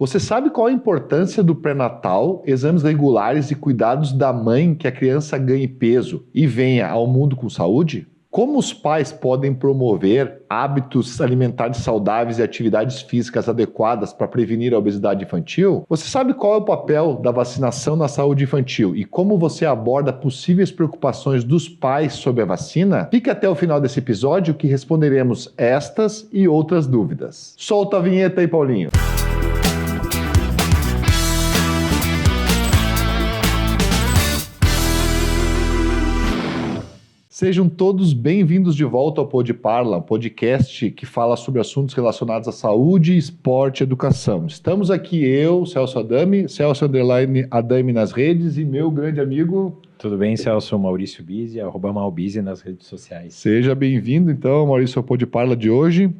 Você sabe qual a importância do pré-natal, exames regulares e cuidados da mãe que a criança ganhe peso e venha ao mundo com saúde? Como os pais podem promover hábitos alimentares saudáveis e atividades físicas adequadas para prevenir a obesidade infantil? Você sabe qual é o papel da vacinação na saúde infantil e como você aborda possíveis preocupações dos pais sobre a vacina? Fique até o final desse episódio que responderemos estas e outras dúvidas. Solta a vinheta aí, Paulinho. Sejam todos bem-vindos de volta ao Pod Parla, um podcast que fala sobre assuntos relacionados à saúde, esporte e educação. Estamos aqui eu, Celso Adami, Celso Adami nas redes e meu grande amigo... Tudo bem, Celso? Maurício Bizzi, @malbizzi nas redes sociais. Seja bem-vindo, então, Maurício, ao Pod Parla de hoje.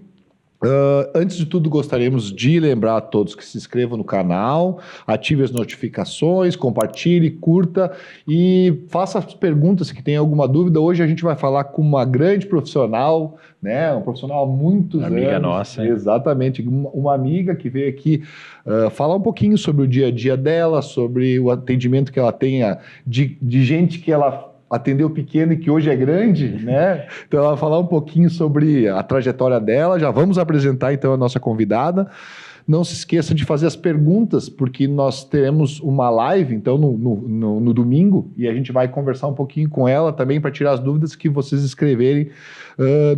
Antes de tudo, gostaríamos de lembrar a todos que se inscrevam no canal, ative as notificações, compartilhe, curta e faça as perguntas que tem alguma dúvida. Hoje a gente vai falar com uma grande profissional, né? Um profissional há muitos anos. Amiga nossa. Exatamente, uma amiga que veio aqui falar um pouquinho sobre o dia a dia dela, sobre o atendimento que ela tenha de gente que ela atendeu pequeno e que hoje é grande, né? Então ela vai falar um pouquinho sobre a trajetória dela. Já vamos apresentar então a nossa convidada. Não se esqueça de fazer as perguntas, porque nós teremos uma live então no domingo e a gente vai conversar um pouquinho com ela também para tirar as dúvidas que vocês escreverem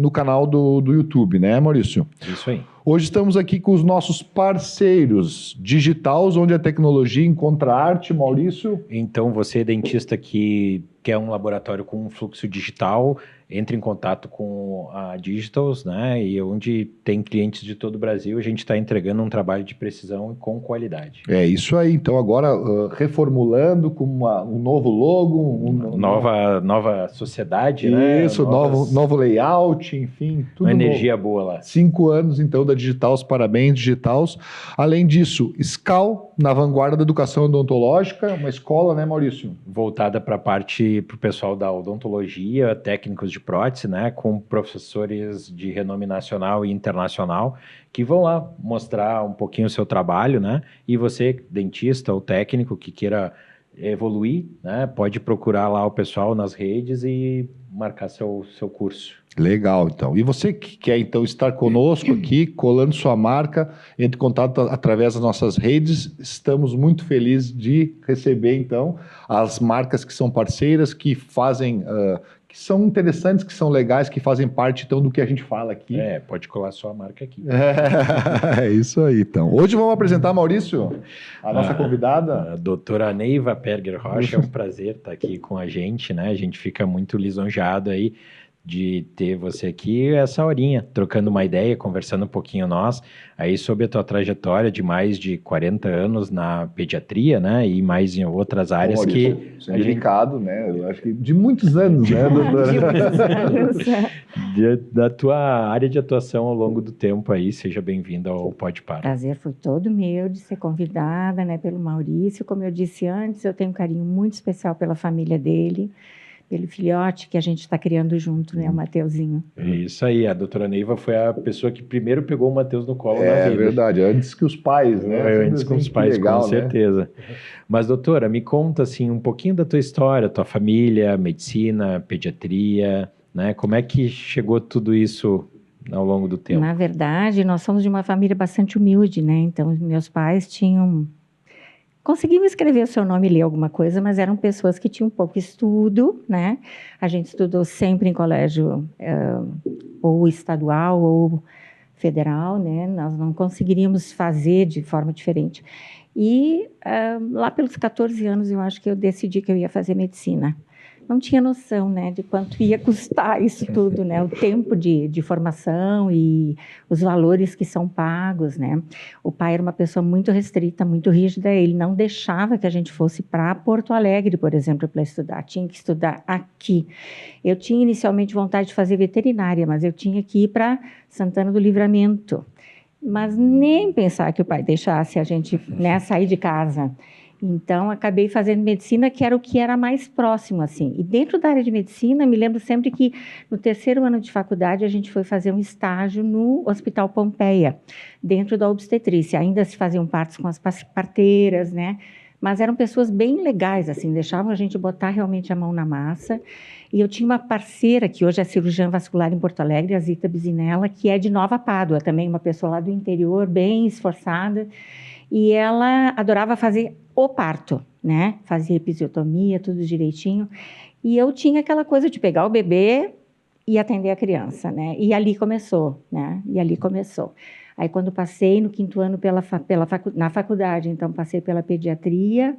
no canal do YouTube, né, Maurício? Isso aí. Hoje estamos aqui com os nossos parceiros Digitaus, onde a tecnologia encontra arte, Maurício. Então, você, dentista que quer um laboratório com um fluxo digital, entre em contato com a Digitals, né? E onde tem clientes de todo o Brasil, a gente está entregando um trabalho de precisão e com qualidade. É isso aí. Então, agora reformulando com um novo logo. Nova sociedade, né? Isso, novo layout, enfim. Tudo uma energia novo. Boa lá. 5 anos, então, da Digitaus. Parabéns, Digitaus. Além disso, SCAL, na vanguarda da educação odontológica, uma escola, né, Maurício? Voltada para o pessoal da odontologia, técnicos de prótese, né, com professores de renome nacional e internacional, que vão lá mostrar um pouquinho o seu trabalho, né, e você, dentista ou técnico que queira evoluir, né, pode procurar lá o pessoal nas redes e marcar seu curso. Legal, então. E você que quer, então, estar conosco aqui, colando sua marca, entre em contato através das nossas redes. Estamos muito felizes de receber, então, as marcas que são parceiras, que fazem... que são interessantes, que são legais, que fazem parte, então, do que a gente fala aqui. Pode colar sua marca aqui. É isso aí, então. Hoje vamos apresentar, Maurício, a nossa convidada. A doutora Neiva Perger Rocha, é um prazer estar aqui com a gente, né? A gente fica muito lisonjeado aí de ter você aqui essa horinha, trocando uma ideia, conversando um pouquinho aí sobre a tua trajetória de mais de 40 anos na pediatria, né, e mais em outras áreas. Maurício, que... Você é indicado, né, eu acho que de muitos anos, né, doutora? De muitos anos. Da tua área de atuação ao longo do tempo aí, seja bem-vinda ao Pod Parla. O prazer foi todo meu de ser convidada, né, pelo Maurício. Como eu disse antes, eu tenho um carinho muito especial pela família dele, pelo filhote que a gente está criando junto, né, o Mateuzinho. Isso aí, a doutora Neiva foi a pessoa que primeiro pegou o Mateus no colo na vida. É verdade, antes que os pais, né? Antes que os pais, legal, com certeza. Né? Mas, doutora, me conta, assim, um pouquinho da tua história, tua família, medicina, pediatria, né? Como é que chegou tudo isso ao longo do tempo? Na verdade, nós somos de uma família bastante humilde, né? Então, meus pais conseguiam escrever o seu nome e ler alguma coisa, mas eram pessoas que tinham pouco estudo, né? A gente estudou sempre em colégio ou estadual ou federal, né? Nós não conseguiríamos fazer de forma diferente. E lá pelos 14 anos, eu acho que eu decidi que eu ia fazer medicina. Não tinha noção, né, de quanto ia custar isso tudo, né, o tempo de formação e os valores que são pagos, né. O pai era uma pessoa muito restrita, muito rígida, ele não deixava que a gente fosse para Porto Alegre, por exemplo, para estudar, tinha que estudar aqui. Eu tinha inicialmente vontade de fazer veterinária, mas eu tinha que ir para Santana do Livramento, mas nem pensar que o pai deixasse a gente, né, sair de casa. Então, acabei fazendo medicina, que era o que era mais próximo, assim. E dentro da área de medicina, me lembro sempre que no 3º ano de faculdade, a gente foi fazer um estágio no Hospital Pompeia, dentro da obstetrícia. Ainda se faziam partos com as parteiras, né? Mas eram pessoas bem legais, assim, deixavam a gente botar realmente a mão na massa. E eu tinha uma parceira, que hoje é cirurgiã vascular em Porto Alegre, a Zita Bisinella, que é de Nova Pádua, também uma pessoa lá do interior, bem esforçada. E ela adorava fazer o parto, né? Fazia episiotomia, tudo direitinho. E eu tinha aquela coisa de pegar o bebê e atender a criança, né? E ali começou, né? E ali começou. Aí, quando passei no 5º ano na faculdade, então, passei pela pediatria,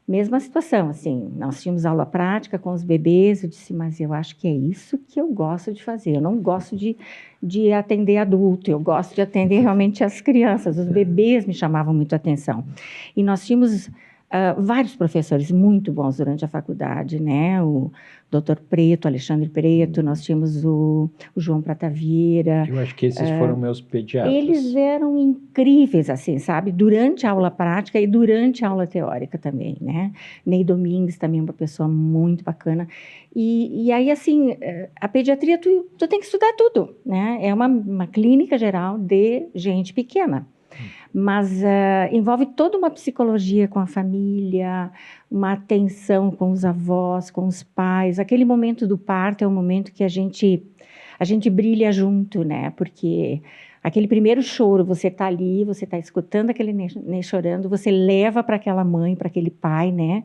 mesma situação, assim, nós tínhamos aula prática com os bebês, eu disse, mas eu acho que é isso que eu gosto de fazer, eu não gosto de atender adulto, eu gosto de atender realmente as crianças, os bebês me chamavam muito a atenção. E nós tínhamos vários professores muito bons durante a faculdade, né, o Dr. Preto, Alexandre Preto, nós tínhamos o João Prata Vieira. Eu acho que esses foram meus pediatras. Eles eram incríveis, assim, sabe? Durante a aula prática e durante a aula teórica também, né? Ney Domingues também é uma pessoa muito bacana. E aí, assim, a pediatria, tu tem que estudar tudo, né? É uma clínica geral de gente pequena. Mas envolve toda uma psicologia com a família, uma atenção com os avós, com os pais. Aquele momento do parto é um momento que a gente brilha junto, né? Porque aquele primeiro choro, você está ali, você está escutando aquele neném chorando, você leva para aquela mãe, para aquele pai, né?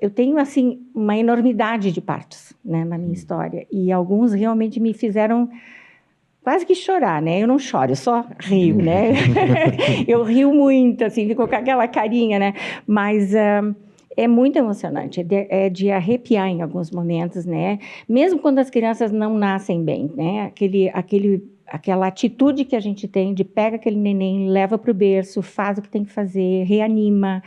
Eu tenho, assim, uma enormidade de partos, né, na minha história. E alguns realmente me fizeram quase que chorar, né? Eu não choro, eu só rio, né? Eu rio muito, assim, fico com aquela carinha, né? Mas é muito emocionante, é de arrepiar em alguns momentos, né? Mesmo quando as crianças não nascem bem, né? Aquela atitude que a gente tem de pega aquele neném, leva para o berço, faz o que tem que fazer, reanima,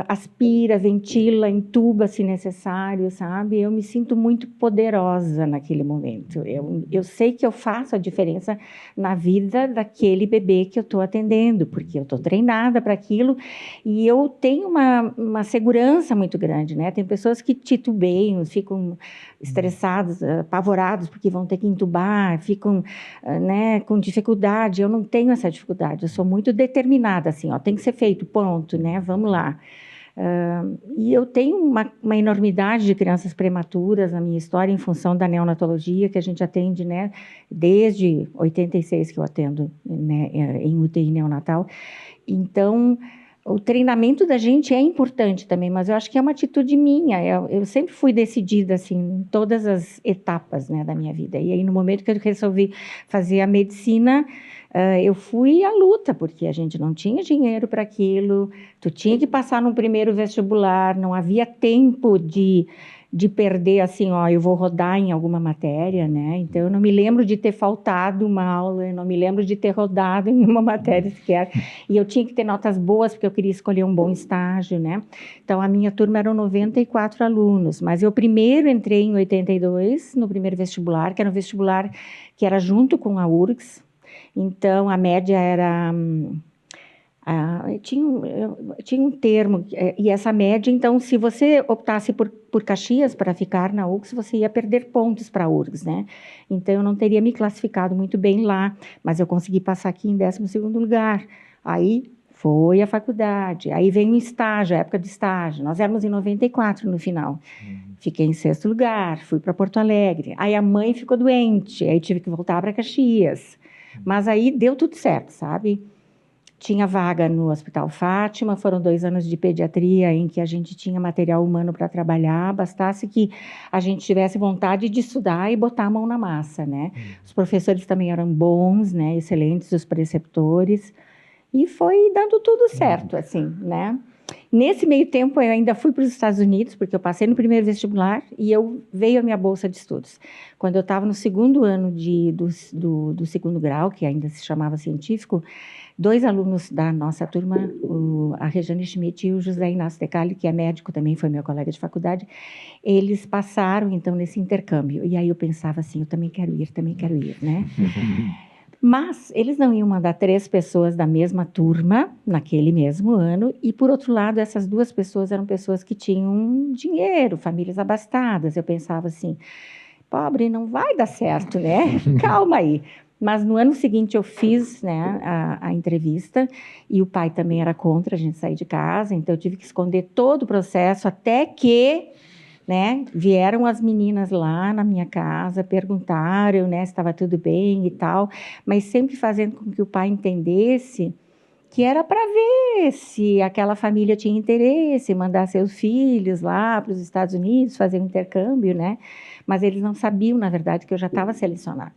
aspira, ventila, entuba se necessário, sabe? Eu me sinto muito poderosa naquele momento. Eu sei que eu faço a diferença na vida daquele bebê que eu estou atendendo, porque eu estou treinada para aquilo e eu tenho uma segurança muito grande, né? Tem pessoas que titubeiam, ficam estressados, apavorados porque vão ter que entubar, ficam, né, com dificuldade. Eu não tenho essa dificuldade, eu sou muito determinada, assim, ó, tem que ser feito, ponto, né? Vamos lá. E eu tenho uma enormidade de crianças prematuras na minha história em função da neonatologia que a gente atende, né, desde 86 que eu atendo, né, em UTI neonatal. Então, o treinamento da gente é importante também, mas eu acho que é uma atitude minha. Eu sempre fui decidida, assim, em todas as etapas, né, da minha vida. E aí, no momento que eu resolvi fazer a medicina, eu fui à luta, porque a gente não tinha dinheiro para aquilo, tu tinha que passar no primeiro vestibular, não havia tempo de perder, assim, ó, eu vou rodar em alguma matéria, né? Então, eu não me lembro de ter faltado uma aula, eu não me lembro de ter rodado em uma matéria sequer. E eu tinha que ter notas boas, porque eu queria escolher um bom estágio, né? Então, a minha turma eram 94 alunos, mas eu primeiro entrei em 82, no primeiro vestibular, que era um vestibular que era junto com a URGS. Então, a média era... tinha um termo, e essa média, então, se você optasse por Caxias para ficar na URGS, você ia perder pontos para a URGS, né? Então, eu não teria me classificado muito bem lá, mas eu consegui passar aqui em 12º lugar. Aí, foi a faculdade, aí vem o estágio, a época do estágio. Nós éramos em 94 no final. Fiquei em 6º lugar, fui para Porto Alegre. Aí a mãe ficou doente, aí tive que voltar para Caxias. Mas aí deu tudo certo, sabe? Tinha vaga no Hospital Fátima, foram 2 anos de pediatria em que a gente tinha material humano para trabalhar, bastasse que a gente tivesse vontade de estudar e botar a mão na massa, né? Os professores também eram bons, né? Excelentes, os preceptores, e foi dando tudo certo, assim, né? Nesse meio tempo, eu ainda fui para os Estados Unidos, porque eu passei no primeiro vestibular e veio a minha bolsa de estudos. Quando eu estava no 2º ano do 2º grau, que ainda se chamava científico, 2 alunos da nossa turma, a Regiane Schmidt e o José Inácio Decali, que é médico também, foi meu colega de faculdade, eles passaram, então, nesse intercâmbio. E aí eu pensava assim, eu também quero ir, né? Mas eles não iam mandar 3 pessoas da mesma turma naquele mesmo ano, e por outro lado, essas 2 pessoas eram pessoas que tinham dinheiro, famílias abastadas. Eu pensava assim, pobre, não vai dar certo, né? Calma aí. Mas no ano seguinte eu fiz, né, a entrevista, e o pai também era contra a gente sair de casa, então eu tive que esconder todo o processo até que, né, vieram as meninas lá na minha casa, perguntaram, né, se estava tudo bem e tal, mas sempre fazendo com que o pai entendesse que era para ver se aquela família tinha interesse em mandar seus filhos lá para os Estados Unidos fazer um intercâmbio, né? Mas eles não sabiam, na verdade, que eu já estava selecionada.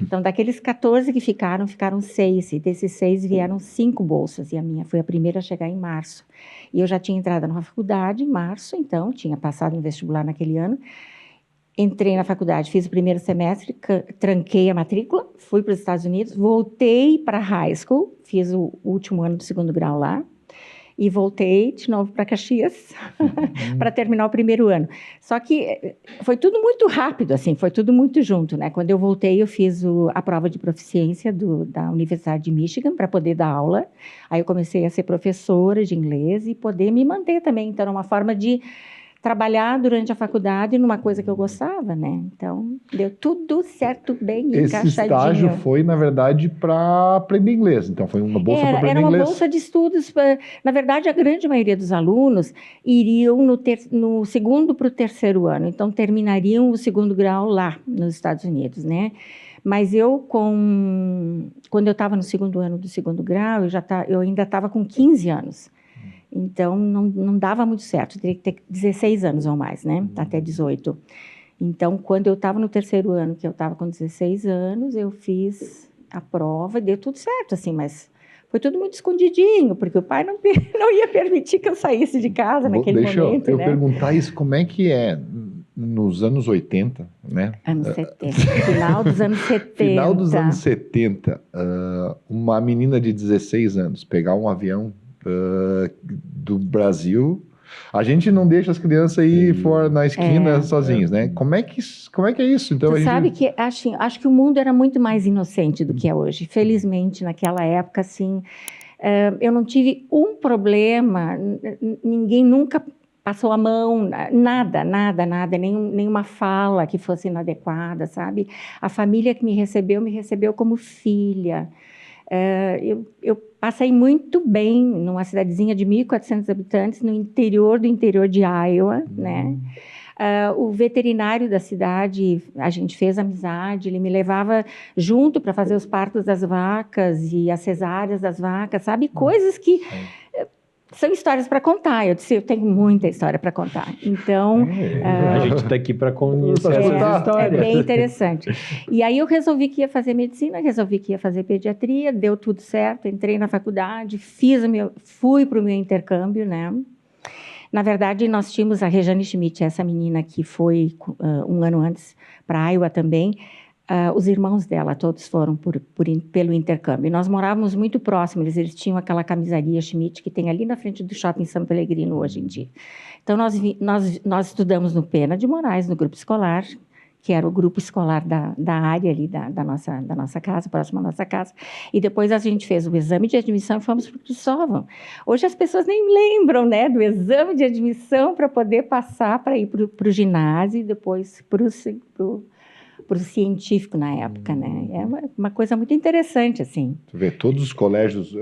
Então, daqueles 14 que ficaram 6, e desses 6 vieram 5 bolsas, e a minha foi a primeira a chegar em março. E eu já tinha entrado na faculdade em março, então, tinha passado no vestibular naquele ano. Entrei na faculdade, fiz o primeiro semestre, tranquei a matrícula, fui para os Estados Unidos, voltei para a high school, fiz o último ano do 2º grau lá, e voltei de novo para Caxias para terminar o primeiro ano. Só que foi tudo muito rápido, assim, foi tudo muito junto, né? Quando eu voltei, eu fiz a prova de proficiência da Universidade de Michigan para poder dar aula. Aí eu comecei a ser professora de inglês e poder me manter também. Então, era uma forma de trabalhar durante a faculdade numa coisa que eu gostava, né? Então, deu tudo certo, bem encaixadinho. Esse estágio foi, na verdade, para aprender inglês. Então, foi uma bolsa para aprender inglês. Era uma bolsa de estudos. Na verdade, a grande maioria dos alunos iriam no segundo para o terceiro ano. Então, terminariam o 2º grau lá, nos Estados Unidos, né? Mas quando eu estava no 2º ano do 2º grau, eu ainda estava com 15 anos. Então, não dava muito certo, teria que ter 16 anos ou mais, né? Até 18. Então, quando eu estava no 3º ano, que eu estava com 16 anos, eu fiz a prova e deu tudo certo, assim, mas foi tudo muito escondidinho, porque o pai não ia permitir que eu saísse de casa naquele momento, Deixa eu né? perguntar isso, como é que é nos anos 80, né? Anos 70, final dos anos 70. Final dos anos 70, uma menina de 16 anos pegar um avião do Brasil, a gente não deixa as crianças ir fora na esquina sozinhos, né? Como é que é isso? Então, sabe que acho que o mundo era muito mais inocente do que é hoje. Felizmente, naquela época, assim, eu não tive um problema, ninguém nunca passou a mão, nada, nenhuma fala que fosse inadequada, sabe? A família que me recebeu como filha. Eu passei muito bem numa cidadezinha de 1.400 habitantes, no interior do interior de Iowa, né? O veterinário da cidade, a gente fez amizade, ele me levava junto para fazer os partos das vacas e as cesáreas das vacas, sabe? Coisas que são histórias para contar. Eu disse, eu tenho muita história para contar. Então... a gente está aqui para conhecer essas histórias. É bem interessante. E aí eu resolvi que ia fazer medicina, resolvi que ia fazer pediatria, deu tudo certo, entrei na faculdade, fui para o meu intercâmbio, né? Na verdade, nós tínhamos a Rejane Schmidt, essa menina que foi um ano antes para Iowa também. Os irmãos dela, todos foram pelo intercâmbio. Nós morávamos muito próximos, eles tinham aquela camisaria Schmidt que tem ali na frente do Shopping São Pellegrino hoje em dia. Então, nós estudamos no Pena de Moraes, no grupo escolar, que era o grupo escolar da área ali da nossa casa, próximo à nossa casa. E depois a gente fez o exame de admissão e fomos para o Cristóvão. Hoje as pessoas nem lembram, né, do exame de admissão para poder passar para ir para o ginásio e depois para o científico na época, né? É uma coisa muito interessante, assim. Tu vê todos os colégios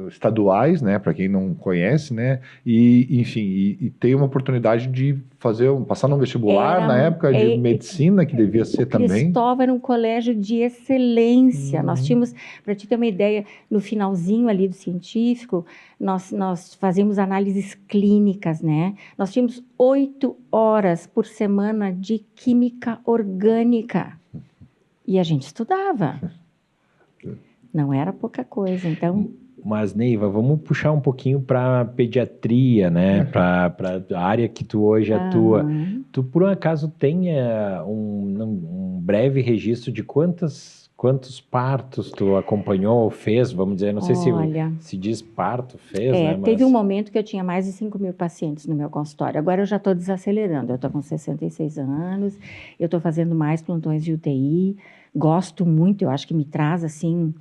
estaduais, né? Para quem não conhece, né? E, enfim, e tem uma oportunidade de passar num vestibular na época de medicina, que devia ser também. Cristóvão era um colégio de excelência. Nós tínhamos, para te ter uma ideia, no finalzinho ali do científico, nós fazíamos análises clínicas, né? Nós tínhamos 8 horas por semana de química orgânica. E a gente estudava. Não era pouca coisa, então... Mas, Neiva, vamos puxar um pouquinho para pediatria, né? Para a área que tu hoje atua. Tu, por um acaso, tem um breve registro de quantos partos tu acompanhou ou fez? Vamos dizer, não sei se diz parto, fez, né? Mas... Teve um momento que eu tinha mais de 5.000 pacientes no meu consultório. Agora eu já estou desacelerando. Eu estou com 66 anos, eu estou fazendo mais plantões de UTI. gosto muito, eu acho que me traz assim,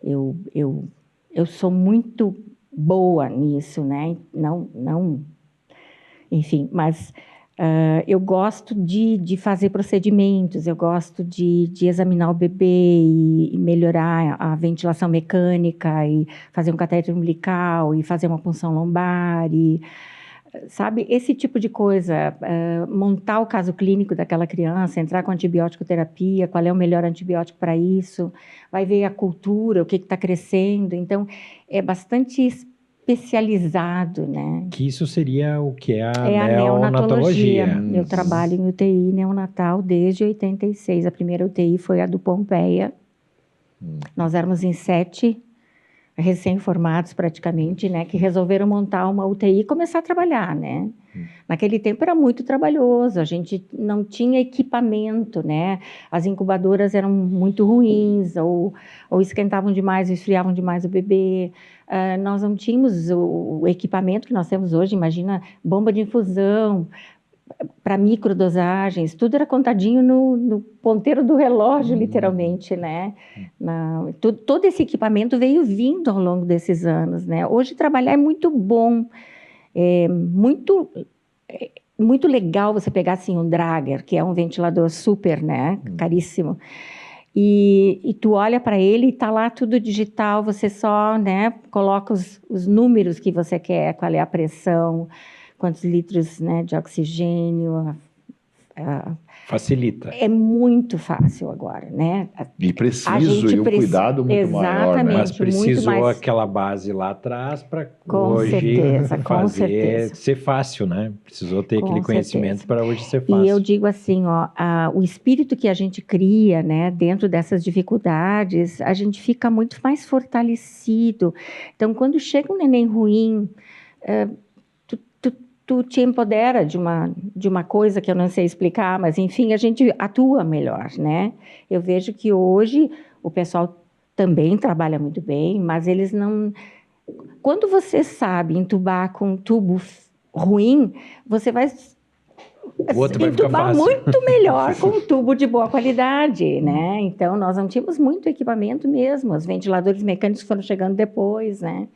eu sou muito boa nisso, né? Não, enfim, mas eu gosto de fazer procedimentos, eu gosto de examinar o bebê e melhorar a ventilação mecânica e fazer um catéter umbilical e fazer uma punção lombar e, sabe, esse tipo de coisa, montar o caso clínico daquela criança, entrar com antibiótico terapia, qual é o melhor antibiótico para isso, vai ver a cultura, o que está crescendo, então é bastante especializado, né? Que isso seria o que é a É a neonatologia. neonatologia. Eu trabalho em UTI neonatal desde 86. A primeira UTI foi a do Pompeia. Nós éramos em 7 recém-formados praticamente, né, que resolveram montar uma UTI e começar a trabalhar, né? Naquele tempo era muito trabalhoso, a gente não tinha equipamento, né? As incubadoras eram muito ruins, ou esquentavam demais, ou esfriavam demais o bebê. Nós não tínhamos o equipamento que nós temos hoje, imagina, bomba de infusão, para microdosagens, tudo era contadinho no ponteiro do relógio, literalmente, né? Todo esse equipamento veio vindo ao longo desses anos, né? Hoje trabalhar é muito bom, é muito legal você pegar assim um Drager, que é um ventilador super, né? Caríssimo. E tu olha para ele e está lá tudo digital, você só, né, coloca os números que você quer, qual é a pressão, quantos litros, né, de oxigênio. Facilita. É muito fácil agora, né? E preciso, e um cuidado muito maior, né? Mas precisou aquela base lá atrás para hoje certeza, fazer ser fácil, né? Precisou ter aquele conhecimento para hoje ser fácil. E eu digo assim, ó, o espírito que a gente cria, né, dentro dessas dificuldades, a gente fica muito mais fortalecido. Então, quando chega um neném ruim, tu te empodera de uma coisa que eu não sei explicar, mas, enfim, a gente atua melhor, né? Eu vejo que hoje o pessoal também trabalha muito bem, mas eles não... Quando você sabe entubar com um tubo ruim, você vai entubar muito melhor com um tubo de boa qualidade, né? Então, nós não tínhamos muito equipamento mesmo, os ventiladores mecânicos foram chegando depois, né?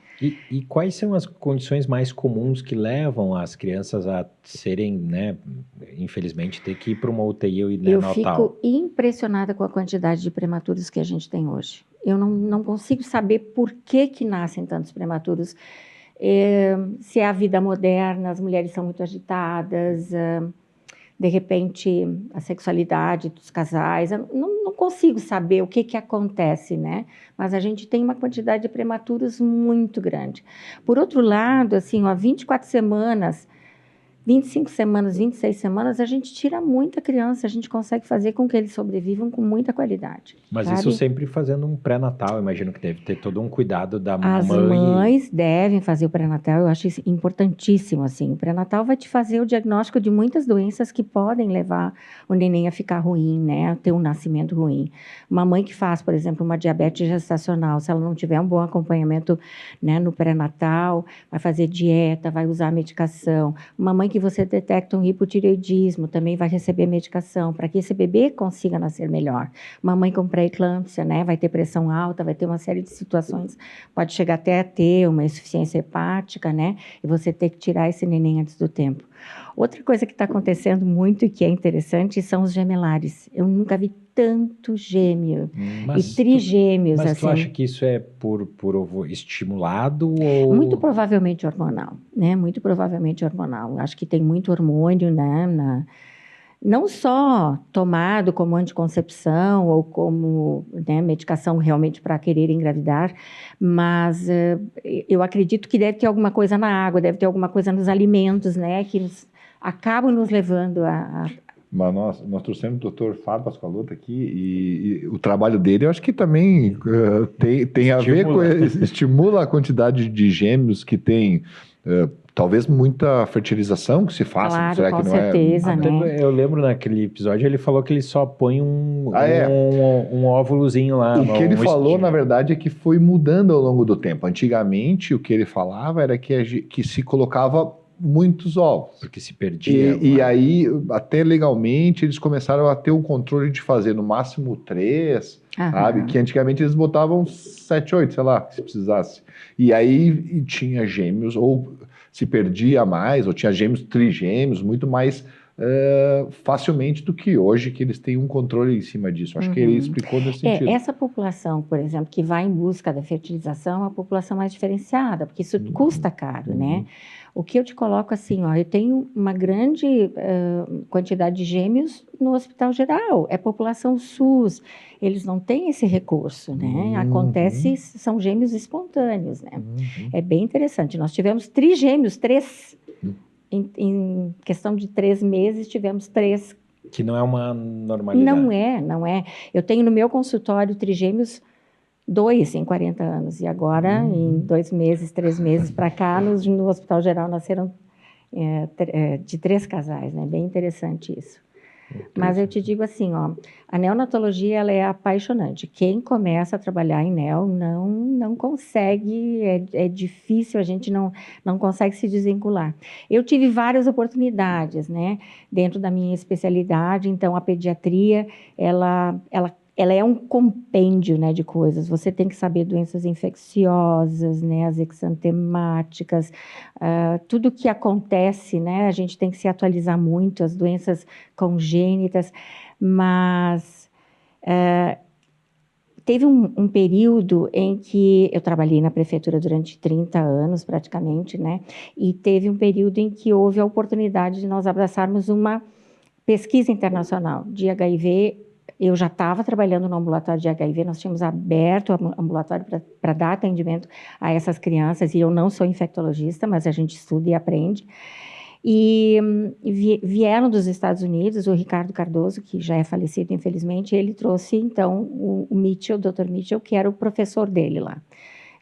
E quais são as condições mais comuns que levam as crianças a serem, né, infelizmente, ter que ir para uma UTI neonatal? Eu fico impressionada com a quantidade de prematuros que a gente tem hoje. Eu não consigo saber por que nascem tantos prematuros. Se é a vida moderna, as mulheres são muito agitadas, de repente a sexualidade dos casais, eu não consigo saber o que acontece, né? Mas a gente tem uma quantidade de prematuros muito grande. Por outro lado, assim, 24 semanas, 25 semanas, 26 semanas, a gente tira muita criança, a gente consegue fazer com que eles sobrevivam com muita qualidade. Mas sabe? Isso sempre fazendo um pré-natal, imagino que deve ter todo um cuidado da mãe. As mães devem fazer o pré-natal, eu acho isso importantíssimo, assim. O pré-natal vai te fazer o diagnóstico de muitas doenças que podem levar o neném a ficar ruim, né? A ter um nascimento ruim. Uma mãe que faz, por exemplo, uma diabetes gestacional, se ela não tiver um bom acompanhamento, né, no pré-natal, vai fazer dieta, vai usar medicação. Uma mãe que você detecta um hipotireoidismo, também vai receber medicação para que esse bebê consiga nascer melhor. Uma mãe com pré-eclâmpsia, né, vai ter pressão alta, vai ter uma série de situações, pode chegar até a ter uma insuficiência hepática, né, e você ter que tirar esse neném antes do tempo. Outra coisa que está acontecendo muito e que é interessante são os gemelares. Eu nunca vi tanto gêmeo e trigêmeos. Mas assim. Tu acha que isso é por ovo estimulado ou... Muito provavelmente hormonal, né? Muito provavelmente hormonal. Acho que tem muito hormônio, né? Não só tomado como anticoncepção ou como, né, medicação realmente para querer engravidar, mas eu acredito que deve ter alguma coisa na água, deve ter alguma coisa nos alimentos, né? Que acabam nos levando a... Mas nós trouxemos o Dr. Fábio Pascoaloto aqui e o trabalho dele eu acho que também tem a ver com... Estimula a quantidade de gêmeos que tem... talvez muita fertilização que se faça. Claro, será com que não certeza, né? Eu lembro naquele episódio, ele falou que ele só põe um óvulozinho lá. O que ele falou, na verdade, é que foi mudando ao longo do tempo. Antigamente, o que ele falava era que se colocava muitos ovos. Porque se perdia. E aí, até legalmente, eles começaram a ter um controle de fazer no máximo 3, sabe? Que antigamente eles botavam 7, 8, sei lá, se precisasse. E aí tinha gêmeos, ou se perdia mais, ou tinha gêmeos, trigêmeos, muito mais facilmente do que hoje, que eles têm um controle em cima disso. Acho que ele explicou nesse sentido. Essa população, por exemplo, que vai em busca da fertilização, é uma população mais diferenciada, porque isso custa caro, né? O que eu te coloco assim, ó, eu tenho uma grande quantidade de gêmeos no Hospital Geral, é população SUS, eles não têm esse recurso, né? Acontece, são gêmeos espontâneos, né? É bem interessante. Nós tivemos trigêmeos, 3. Em questão de 3 meses, tivemos 3. Que não é uma normalidade. Não é. Eu tenho no meu consultório trigêmeos 2 em 40 anos. E agora, em 2 meses, 3 meses para cá, no Hospital Geral nasceram de 3 casais, né? Bem interessante isso. Mas eu te digo assim, ó, a neonatologia ela é apaixonante. Quem começa a trabalhar em neo não consegue, é difícil, a gente não consegue se desvincular. Eu tive várias oportunidades, né, dentro da minha especialidade. Então, a pediatria, ela é um compêndio, né, de coisas. Você tem que saber doenças infecciosas, né, as exantemáticas, tudo que acontece, né, a gente tem que se atualizar muito, as doenças congênitas, mas teve um período em que eu trabalhei na prefeitura durante 30 anos, praticamente, né, e teve um período em que houve a oportunidade de nós abraçarmos uma pesquisa internacional de HIV. Eu já estava trabalhando no ambulatório de HIV, nós tínhamos aberto o ambulatório para dar atendimento a essas crianças, e eu não sou infectologista, mas a gente estuda e aprende. E vieram dos Estados Unidos, o Ricardo Cardoso, que já é falecido, infelizmente, ele trouxe, então, o Mitchell, o Dr. Mitchell, que era o professor dele lá,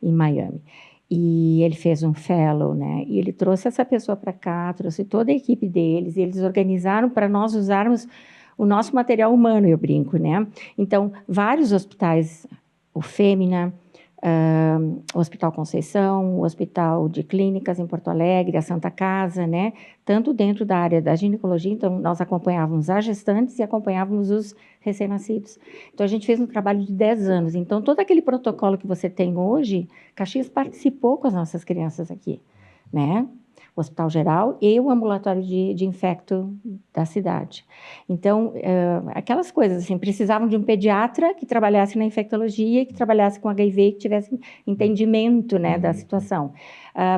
em Miami. E ele fez um fellow, né? E ele trouxe essa pessoa para cá, trouxe toda a equipe deles, e eles organizaram para nós usarmos o nosso material humano, eu brinco, né? Então, vários hospitais, o Fêmina, o Hospital Conceição, o Hospital de Clínicas em Porto Alegre, a Santa Casa, né? Tanto dentro da área da ginecologia, então nós acompanhávamos as gestantes e acompanhávamos os recém-nascidos. Então, a gente fez um trabalho de 10 anos. Então, todo aquele protocolo que você tem hoje, Caxias participou com as nossas crianças aqui, né? O Hospital Geral e o ambulatório de infecto da cidade. Então, aquelas coisas, assim, precisavam de um pediatra que trabalhasse na infectologia, que trabalhasse com HIV, que tivesse entendimento, né, da situação.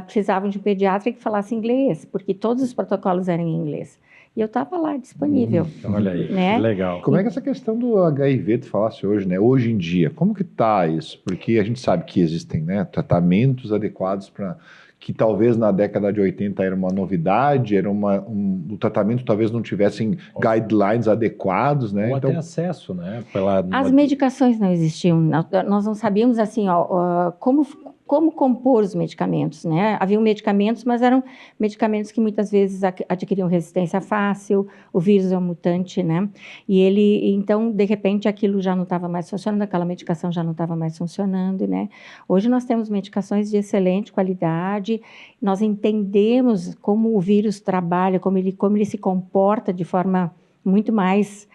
Precisavam de um pediatra que falasse inglês, porque todos os protocolos eram em inglês. E eu estava lá, disponível. Olha aí, né? Que legal. Como é que essa questão do HIV tu falasse hoje, né? Hoje em dia, como que tá isso? Porque a gente sabe que existem, né, tratamentos adequados para... que talvez na década de 80 era uma novidade, era o tratamento talvez não tivessem guidelines adequados, né? Ou até acesso, né? As medicações não existiam, nós não sabíamos assim, como compor os medicamentos, né? Haviam medicamentos, mas eram medicamentos que muitas vezes adquiriam resistência fácil, o vírus é um mutante, né? E então, de repente, aquilo já não estava mais funcionando, aquela medicação já não estava mais funcionando, né? Hoje nós temos medicações de excelente qualidade, nós entendemos como o vírus trabalha, como ele se comporta de forma muito mais...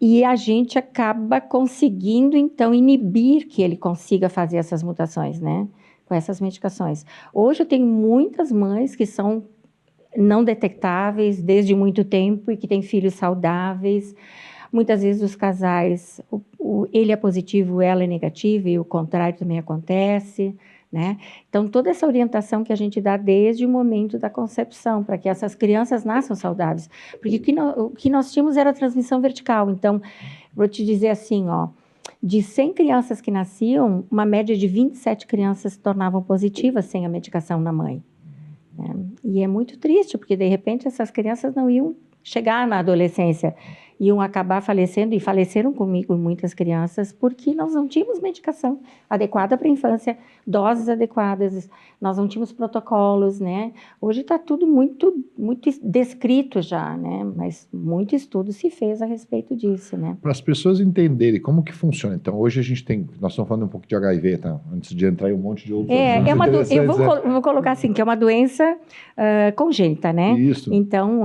E a gente acaba conseguindo, então, inibir que ele consiga fazer essas mutações, né? Com essas medicações. Hoje eu tenho muitas mães que são não detectáveis desde muito tempo e que têm filhos saudáveis. Muitas vezes os casais, ele é positivo, ela é negativa, e o contrário também acontece, né? Então, toda essa orientação que a gente dá desde o momento da concepção, para que essas crianças nasçam saudáveis. Porque o que nós tínhamos era a transmissão vertical. Então, vou te dizer assim, ó, de 100 crianças que nasciam, uma média de 27 crianças se tornavam positivas sem a medicação na mãe, né? E é muito triste, porque, de repente, essas crianças não iam chegar na adolescência. iam acabar falecendo, e faleceram comigo muitas crianças, porque nós não tínhamos medicação adequada para a infância, doses adequadas, nós não tínhamos protocolos, né? Hoje está tudo muito descrito já, né? Mas muito estudo se fez a respeito disso, né? Para as pessoas entenderem como que funciona. Então, hoje nós estamos falando um pouco de HIV, tá? Antes de entrar em um monte de outros assuntos eu vou colocar assim, que é uma doença congênita, né? Isso. Então,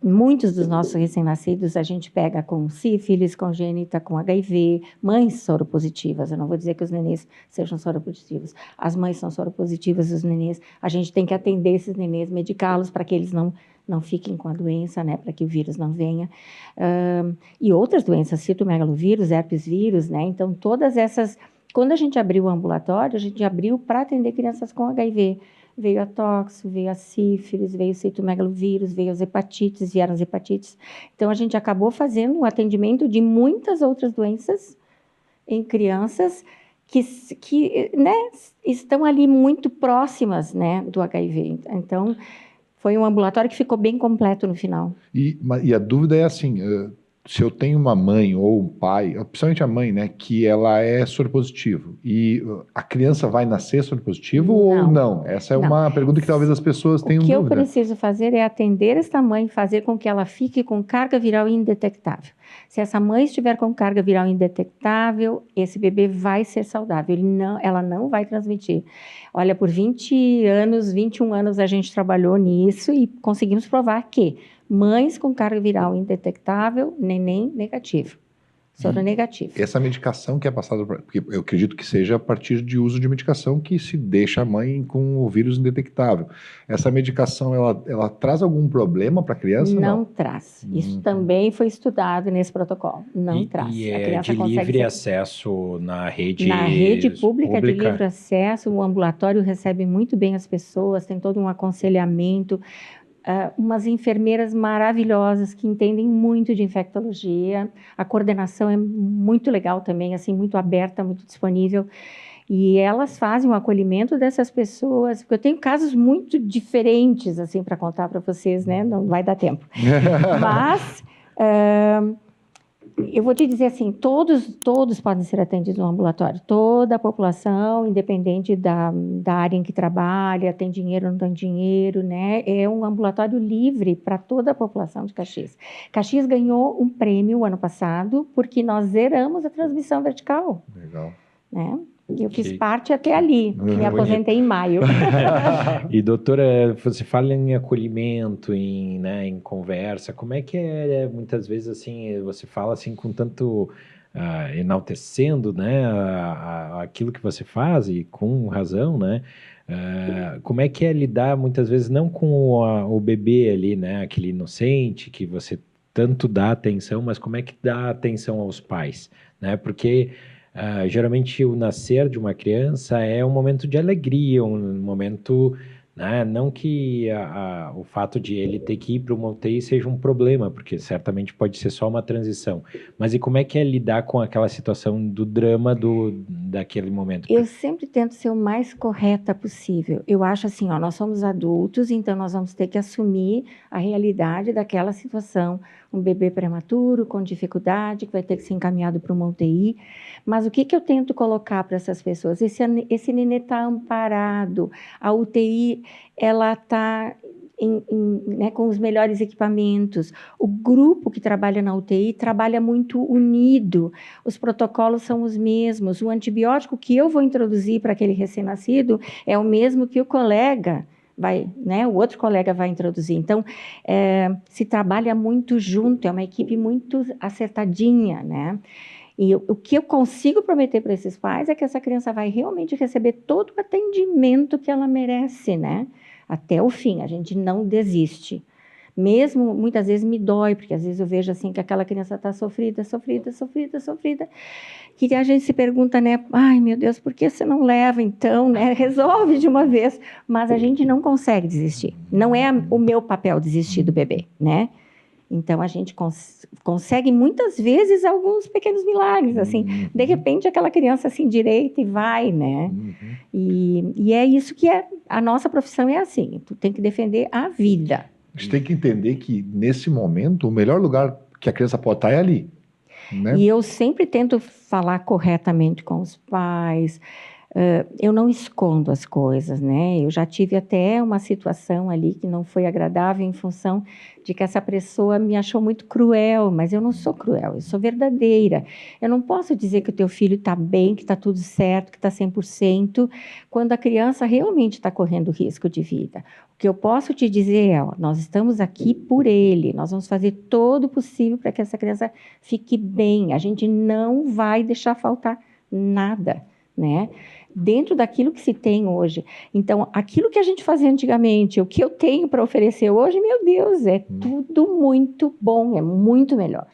muitos dos nossos recém-nascidos a gente pega com sífilis congênita, com HIV, mães soropositivas. Eu não vou dizer que os nenês sejam soropositivos. As mães são soropositivas, os nenês. A gente tem que atender esses nenês, medicá-los para que eles não fiquem com a doença, né, para que o vírus não venha. E outras doenças, citomegalovírus, herpes vírus, né? Então, todas essas... Quando a gente abriu o ambulatório, a gente abriu para atender crianças com HIV. Veio a toxo, veio a sífilis, veio o citomegalovírus, veio as hepatites, vieram as hepatites. Então, a gente acabou fazendo um atendimento de muitas outras doenças em crianças que né, estão ali muito próximas, né, do HIV. Então, foi um ambulatório que ficou bem completo no final. E a dúvida é assim, se eu tenho uma mãe ou um pai, principalmente a mãe, né, que ela é soropositivo, e a criança vai nascer soropositivo ou não? Essa é uma pergunta que talvez as pessoas tenham dúvida. O que eu preciso fazer é atender esta mãe, fazer com que ela fique com carga viral indetectável. Se essa mãe estiver com carga viral indetectável, esse bebê vai ser saudável, ela não vai transmitir. Olha, por 21 anos a gente trabalhou nisso e conseguimos provar que mães com carga viral indetectável, neném negativo, soro negativo. Essa medicação que é passada, porque eu acredito que seja a partir de uso de medicação que se deixa a mãe com o vírus indetectável. Essa medicação, ela traz algum problema para a criança? Não traz. Isso também foi estudado nesse protocolo. Não traz. E a criança de livre acesso na rede pública, de livre acesso, o ambulatório recebe muito bem as pessoas, tem todo um aconselhamento, umas enfermeiras maravilhosas que entendem muito de infectologia, a coordenação é muito legal também, assim, muito aberta, muito disponível, e elas fazem o acolhimento dessas pessoas, porque eu tenho casos muito diferentes, assim, para contar para vocês, né, não vai dar tempo, mas... eu vou te dizer assim, todos podem ser atendidos no ambulatório, toda a população, independente da área em que trabalha, tem dinheiro ou não tem dinheiro, né? É um ambulatório livre para toda a população de Caxias. Caxias ganhou um prêmio ano passado porque nós zeramos a transmissão vertical. Legal. Né? Eu fiz parte até ali, me aposentei em maio. E doutora, você fala em acolhimento, em conversa, como é que muitas vezes assim, você fala assim com tanto enaltecendo, né, aquilo que você faz e com razão, né? Como é que é lidar muitas vezes não com o bebê ali, né, aquele inocente que você tanto dá atenção, mas como é que dá atenção aos pais, né? Porque geralmente o nascer de uma criança é um momento de alegria, um momento, né, não que o fato de ele ter que ir para uma UTI seja um problema, porque certamente pode ser só uma transição, mas e como é que é lidar com aquela situação do drama daquele momento? Eu sempre tento ser o mais correta possível. Eu acho assim, nós somos adultos, então nós vamos ter que assumir a realidade daquela situação. Um bebê prematuro, com dificuldade, que vai ter que ser encaminhado para uma UTI. Mas o que eu tento colocar para essas pessoas? Esse nenê está amparado, a UTI ela está né, com os melhores equipamentos. O grupo que trabalha na UTI trabalha muito unido, os protocolos são os mesmos, o antibiótico que eu vou introduzir para aquele recém-nascido é o mesmo que o colega o outro colega vai introduzir. Então, se trabalha muito junto, é uma equipe muito acertadinha, né? E o que eu consigo prometer para esses pais é que essa criança vai realmente receber todo o atendimento que ela merece, né? Até o fim, a gente não desiste. Mesmo, muitas vezes me dói, porque às vezes eu vejo assim que aquela criança está sofrida, que a gente se pergunta, né? Ai, meu Deus, por que você não leva então, né? Resolve de uma vez. Mas a gente não consegue desistir. Não é o meu papel desistir do bebê, né? Então, a gente consegue muitas vezes alguns pequenos milagres, assim. De repente, aquela criança se endireita e vai, né? E é isso que a nossa profissão é assim. Tu tem que defender a vida. A gente tem que entender que, nesse momento, o melhor lugar que a criança pode estar é ali, né? E eu sempre tento falar corretamente com os pais. Eu não escondo as coisas, né? Eu já tive até uma situação ali que não foi agradável em função de que essa pessoa me achou muito cruel, mas eu não sou cruel, eu sou verdadeira. Eu não posso dizer que o teu filho está bem, que está tudo certo, que está 100%, quando a criança realmente está correndo risco de vida. O que eu posso te dizer é, ó, nós estamos aqui por ele, nós vamos fazer todo o possível para que essa criança fique bem, a gente não vai deixar faltar nada, né? Dentro daquilo que se tem hoje. Então, aquilo que a gente fazia antigamente, o que eu tenho para oferecer hoje, meu Deus, é tudo muito bom, é muito melhor.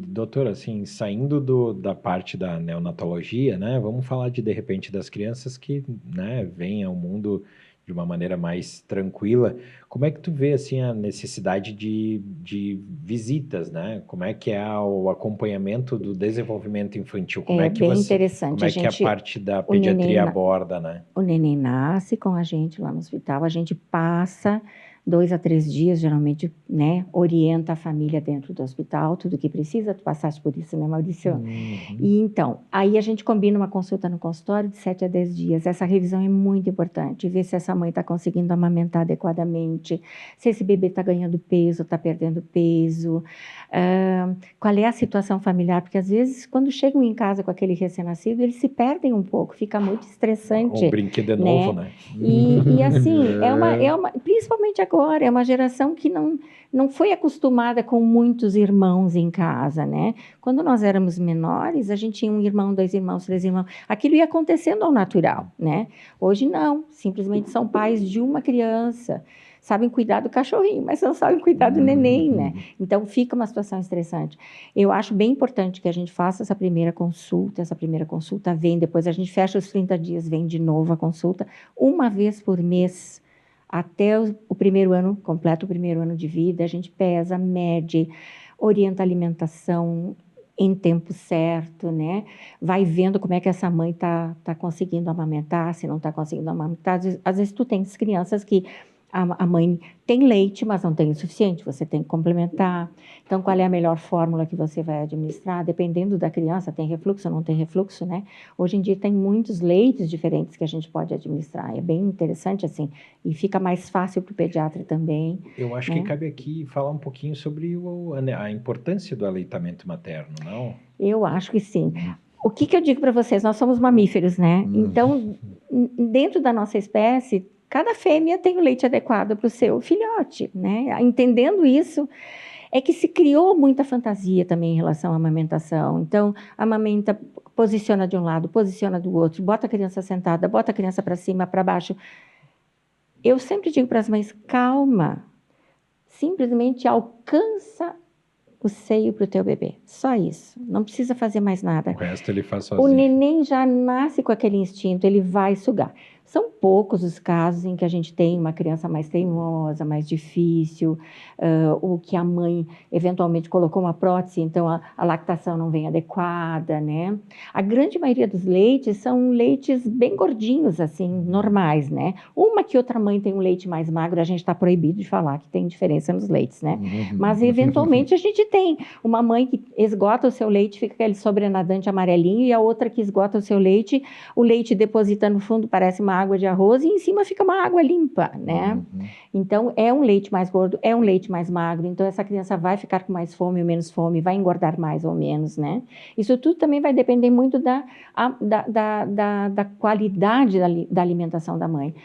Doutora, assim, saindo da parte da neonatologia, né, vamos falar de repente, das crianças que, né, vêm ao mundo de uma maneira mais tranquila. Como é que tu vê, assim, a necessidade de visitas, né? Como é que é o acompanhamento do desenvolvimento infantil? Como é que bem interessante. Como é que a parte da pediatria aborda, né? O neném nasce com a gente lá no hospital, a gente passa 2 a 3 dias, geralmente, né, orienta a família dentro do hospital, tudo que precisa. Tu passaste por isso, né, Maurício? E então, aí a gente combina uma consulta no consultório de 7 a 10 dias. Essa revisão é muito importante, ver se essa mãe está conseguindo amamentar adequadamente, se esse bebê está ganhando peso, está perdendo peso, qual é a situação familiar, porque às vezes, quando chegam em casa com aquele recém-nascido, eles se perdem um pouco, fica muito estressante. O brinquedo é novo, né? E assim, principalmente agora, é uma geração que não foi acostumada com muitos irmãos em casa, né? Quando nós éramos menores, a gente tinha 1 irmão, 2 irmãos, 3 irmãos. Aquilo ia acontecendo ao natural, né? Hoje não, simplesmente são pais de uma criança. Sabem cuidar do cachorrinho, mas não sabem cuidar do neném, né? Então, fica uma situação estressante. Eu acho bem importante que a gente faça essa primeira consulta vem, depois a gente fecha os 30 dias, vem de novo a consulta, uma vez por mês, até o primeiro ano, completa o primeiro ano de vida, a gente pesa, mede, orienta a alimentação em tempo certo, né? Vai vendo como é que essa mãe tá conseguindo amamentar, se não está conseguindo amamentar. Às vezes tu tens crianças que a mãe tem leite, mas não tem o suficiente, você tem que complementar. Então, qual é a melhor fórmula que você vai administrar? Dependendo da criança, tem refluxo ou não tem refluxo, né? Hoje em dia tem muitos leites diferentes que a gente pode administrar. É bem interessante, assim, e fica mais fácil para o pediatra também. Eu acho que cabe aqui falar um pouquinho sobre a importância do aleitamento materno, não? Eu acho que sim. O que eu digo para vocês? Nós somos mamíferos, né? Então, dentro da nossa espécie, cada fêmea tem o leite adequado para o seu filhote, né? Entendendo isso, é que se criou muita fantasia também em relação à amamentação. Então, amamenta, posiciona de um lado, posiciona do outro, bota a criança sentada, bota a criança para cima, para baixo. Eu sempre digo para as mães, calma, simplesmente alcança o seio para o teu bebê. Só isso. Não precisa fazer mais nada. O resto ele faz sozinho. O neném já nasce com aquele instinto, ele vai sugar. São poucos os casos em que a gente tem uma criança mais teimosa, mais difícil, ou que a mãe eventualmente colocou uma prótese, então a lactação não vem adequada, né? A grande maioria dos leites são leites bem gordinhos, assim, normais, né? Uma que outra mãe tem um leite mais magro, a gente está proibido de falar que tem diferença nos leites, né? Mas eventualmente a gente tem uma mãe que esgota o seu leite, fica aquele sobrenadante amarelinho, e a outra que esgota o seu leite, o leite deposita no fundo, parece uma água de arroz, e em cima fica uma água limpa, né? Então, é um leite mais gordo, é um leite mais magro, então essa criança vai ficar com mais fome ou menos fome, vai engordar mais ou menos, né? Isso tudo também vai depender muito da qualidade da alimentação da mãe.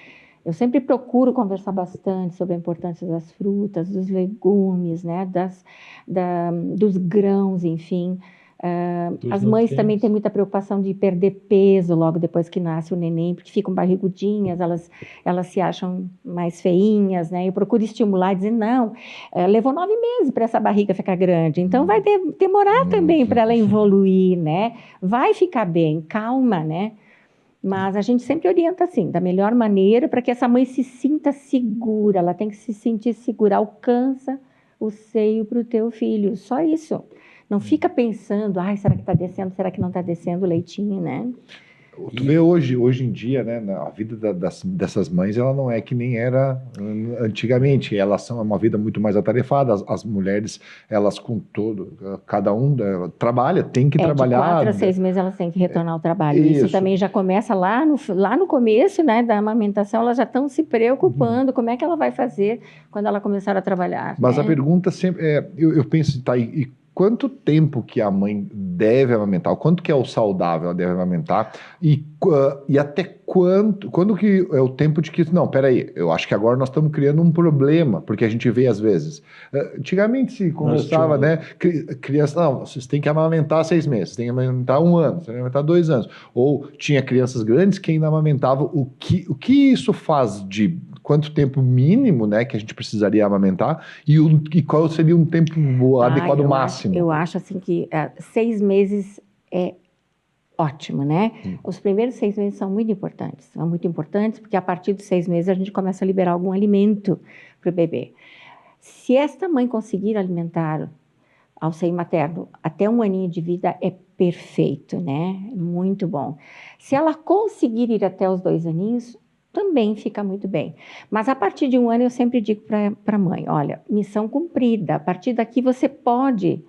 Eu sempre procuro conversar bastante sobre a importância das frutas, dos legumes, né? Dos grãos, enfim. As mães também têm muita preocupação de perder peso logo depois que nasce o neném, porque ficam barrigudinhas, elas se acham mais feinhas, né? Eu procuro estimular e dizer, não, levou 9 meses para essa barriga ficar grande, então vai demorar também para ela evoluir, né? Vai ficar bem, calma, né? Mas a gente sempre orienta assim, da melhor maneira, para que essa mãe se sinta segura, ela tem que se sentir segura, alcança o seio para o teu filho, só isso. Não fica pensando, será que está descendo, será que não está descendo o leitinho, né? Tu vê hoje em dia, né, a vida dessas mães, ela não é que nem era antigamente. Elas são uma vida muito mais atarefada. As mulheres, elas com cada um trabalha, tem que trabalhar. De 4 a 6 meses elas têm que retornar ao trabalho. Isso. Isso também já começa lá no começo, né, da amamentação, elas já estão se preocupando como é que ela vai fazer quando ela começar a trabalhar. Mas né? a pergunta sempre é, eu penso, tá, e quanto tempo que a mãe deve amamentar? O quanto que é o saudável ela deve amamentar? E até quando que é o tempo de que, não, peraí, eu acho que agora nós estamos criando um problema, porque a gente vê às vezes. Antigamente se conversava, né? Criança, não, vocês têm que amamentar 6 meses, tem que amamentar 1 ano, tem que amamentar 2 anos. Ou tinha crianças grandes que ainda amamentavam. O que isso faz de quanto tempo mínimo, né, que a gente precisaria amamentar e qual seria um tempo adequado máximo? Eu acho assim que 6 meses é ótimo, né? Os primeiros 6 meses são muito importantes porque a partir dos 6 meses a gente começa a liberar algum alimento para o bebê. Se esta mãe conseguir alimentar ao seio materno até 1 aninho de vida, é perfeito, né? Muito bom. Se ela conseguir ir até os 2 aninhos, também fica muito bem. Mas a partir de 1 ano eu sempre digo para a mãe, olha, missão cumprida, a partir daqui você pode,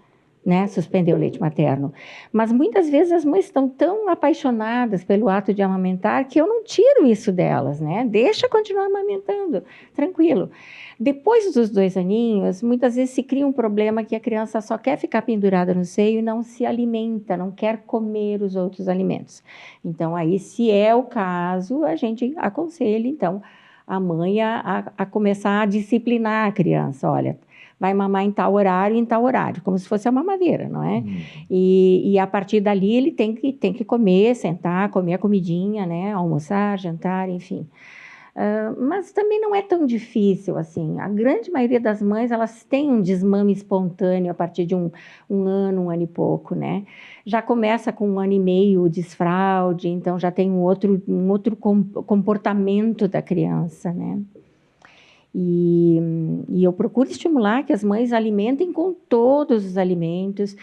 né, suspender o leite materno. Mas muitas vezes as mães estão tão apaixonadas pelo ato de amamentar que eu não tiro isso delas, né? Deixa continuar amamentando, tranquilo. Depois dos 2 aninhos, muitas vezes se cria um problema que a criança só quer ficar pendurada no seio e não se alimenta, não quer comer os outros alimentos. Então, aí, se é o caso, a gente aconselha, então, a mãe a começar a disciplinar a criança. Olha, vai mamar em tal horário, como se fosse a mamadeira, não é? E a partir dali ele tem que comer, sentar, comer a comidinha, né? Almoçar, jantar, enfim. Mas também não é tão difícil assim. A grande maioria das mães, elas têm um desmame espontâneo a partir de um ano e pouco, né? Já começa com 1 ano e meio o desfraude, então já tem um outro comportamento da criança, né? E eu procuro estimular que as mães alimentem com todos os alimentos.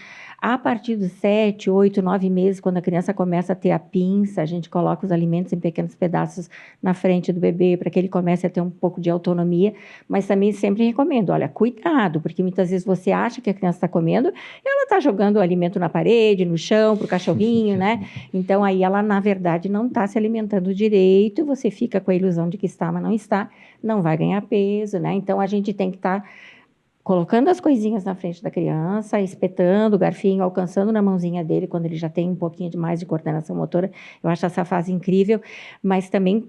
A partir dos 7, 8, 9 meses, quando a criança começa a ter a pinça, a gente coloca os alimentos em pequenos pedaços na frente do bebê para que ele comece a ter um pouco de autonomia. Mas também sempre recomendo, olha, cuidado, porque muitas vezes você acha que a criança está comendo, ela está jogando o alimento na parede, no chão, para o cachorrinho, né? Então, aí ela, na verdade, não está se alimentando direito, você fica com a ilusão de que está, mas não está, não vai ganhar peso, né? Então, a gente tem que estar colocando as coisinhas na frente da criança, espetando o garfinho, alcançando na mãozinha dele quando ele já tem um pouquinho mais de coordenação motora. Eu acho essa fase incrível, mas também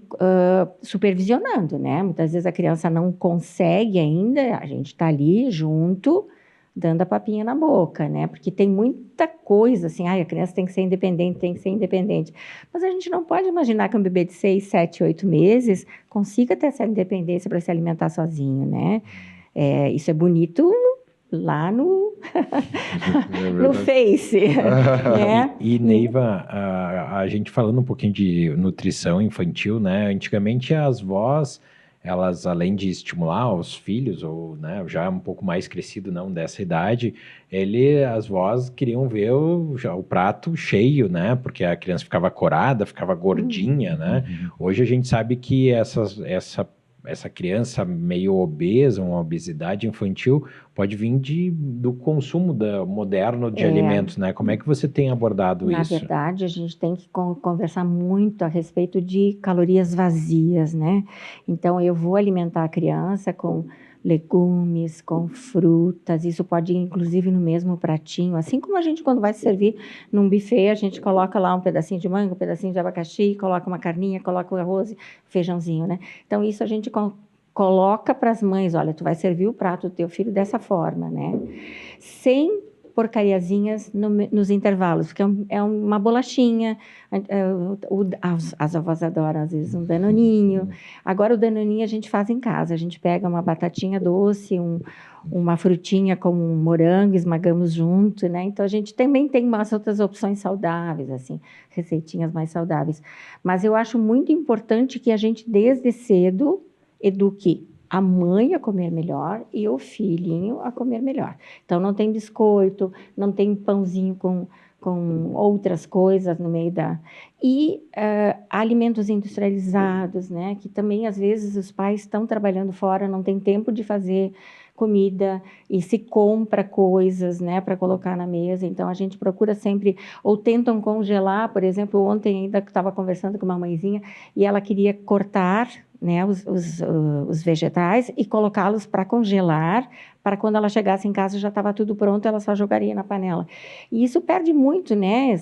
supervisionando, né? Muitas vezes a criança não consegue ainda, a gente está ali junto, dando a papinha na boca, né? Porque tem muita coisa, assim, a criança tem que ser independente. Mas a gente não pode imaginar que um bebê de 6, 7, 8 meses consiga ter essa independência para se alimentar sozinho, né? Isso é bonito lá no Face. Né? E Neiva, a gente falando um pouquinho de nutrição infantil, né? Antigamente as vós, elas além de estimular os filhos, ou né, já um pouco mais crescido, não dessa idade, as vós queriam ver o prato cheio, né? Porque a criança ficava corada, ficava gordinha, né? Hoje a gente sabe que essa criança meio obesa, uma obesidade infantil, pode vir do consumo moderno de alimentos, né? Como é que você tem abordado isso? Na verdade, a gente tem que conversar muito a respeito de calorias vazias, né? Então, eu vou alimentar a criança com legumes, com frutas, isso pode ir inclusive no mesmo pratinho, assim como a gente quando vai servir num buffet, a gente coloca lá um pedacinho de manga, um pedacinho de abacaxi, coloca uma carninha, coloca o arroz, feijãozinho, né? Então isso a gente coloca para as mães, olha, tu vai servir o prato do teu filho dessa forma, né? Sem porcariazinhas nos intervalos, porque é uma bolachinha, as avós adoram, às vezes, um danoninho. Agora, o danoninho a gente faz em casa, a gente pega uma batatinha doce, uma frutinha como um morango, esmagamos junto, né? Então, a gente também tem umas outras opções saudáveis, assim, receitinhas mais saudáveis. Mas eu acho muito importante que a gente, desde cedo, eduque a mãe a comer melhor e o filhinho a comer melhor. Então, não tem biscoito, não tem pãozinho com outras coisas no meio da... E alimentos industrializados, né? Que também, às vezes, os pais estão trabalhando fora, não tem tempo de fazer comida e se compra coisas, né, para colocar na mesa. Então, a gente procura sempre, ou tentam congelar. Por exemplo, ontem ainda estava conversando com uma mãezinha e ela queria cortar, né, os vegetais e colocá-los para congelar, para quando ela chegasse em casa já estava tudo pronto, ela só jogaria na panela. E isso perde muito, né?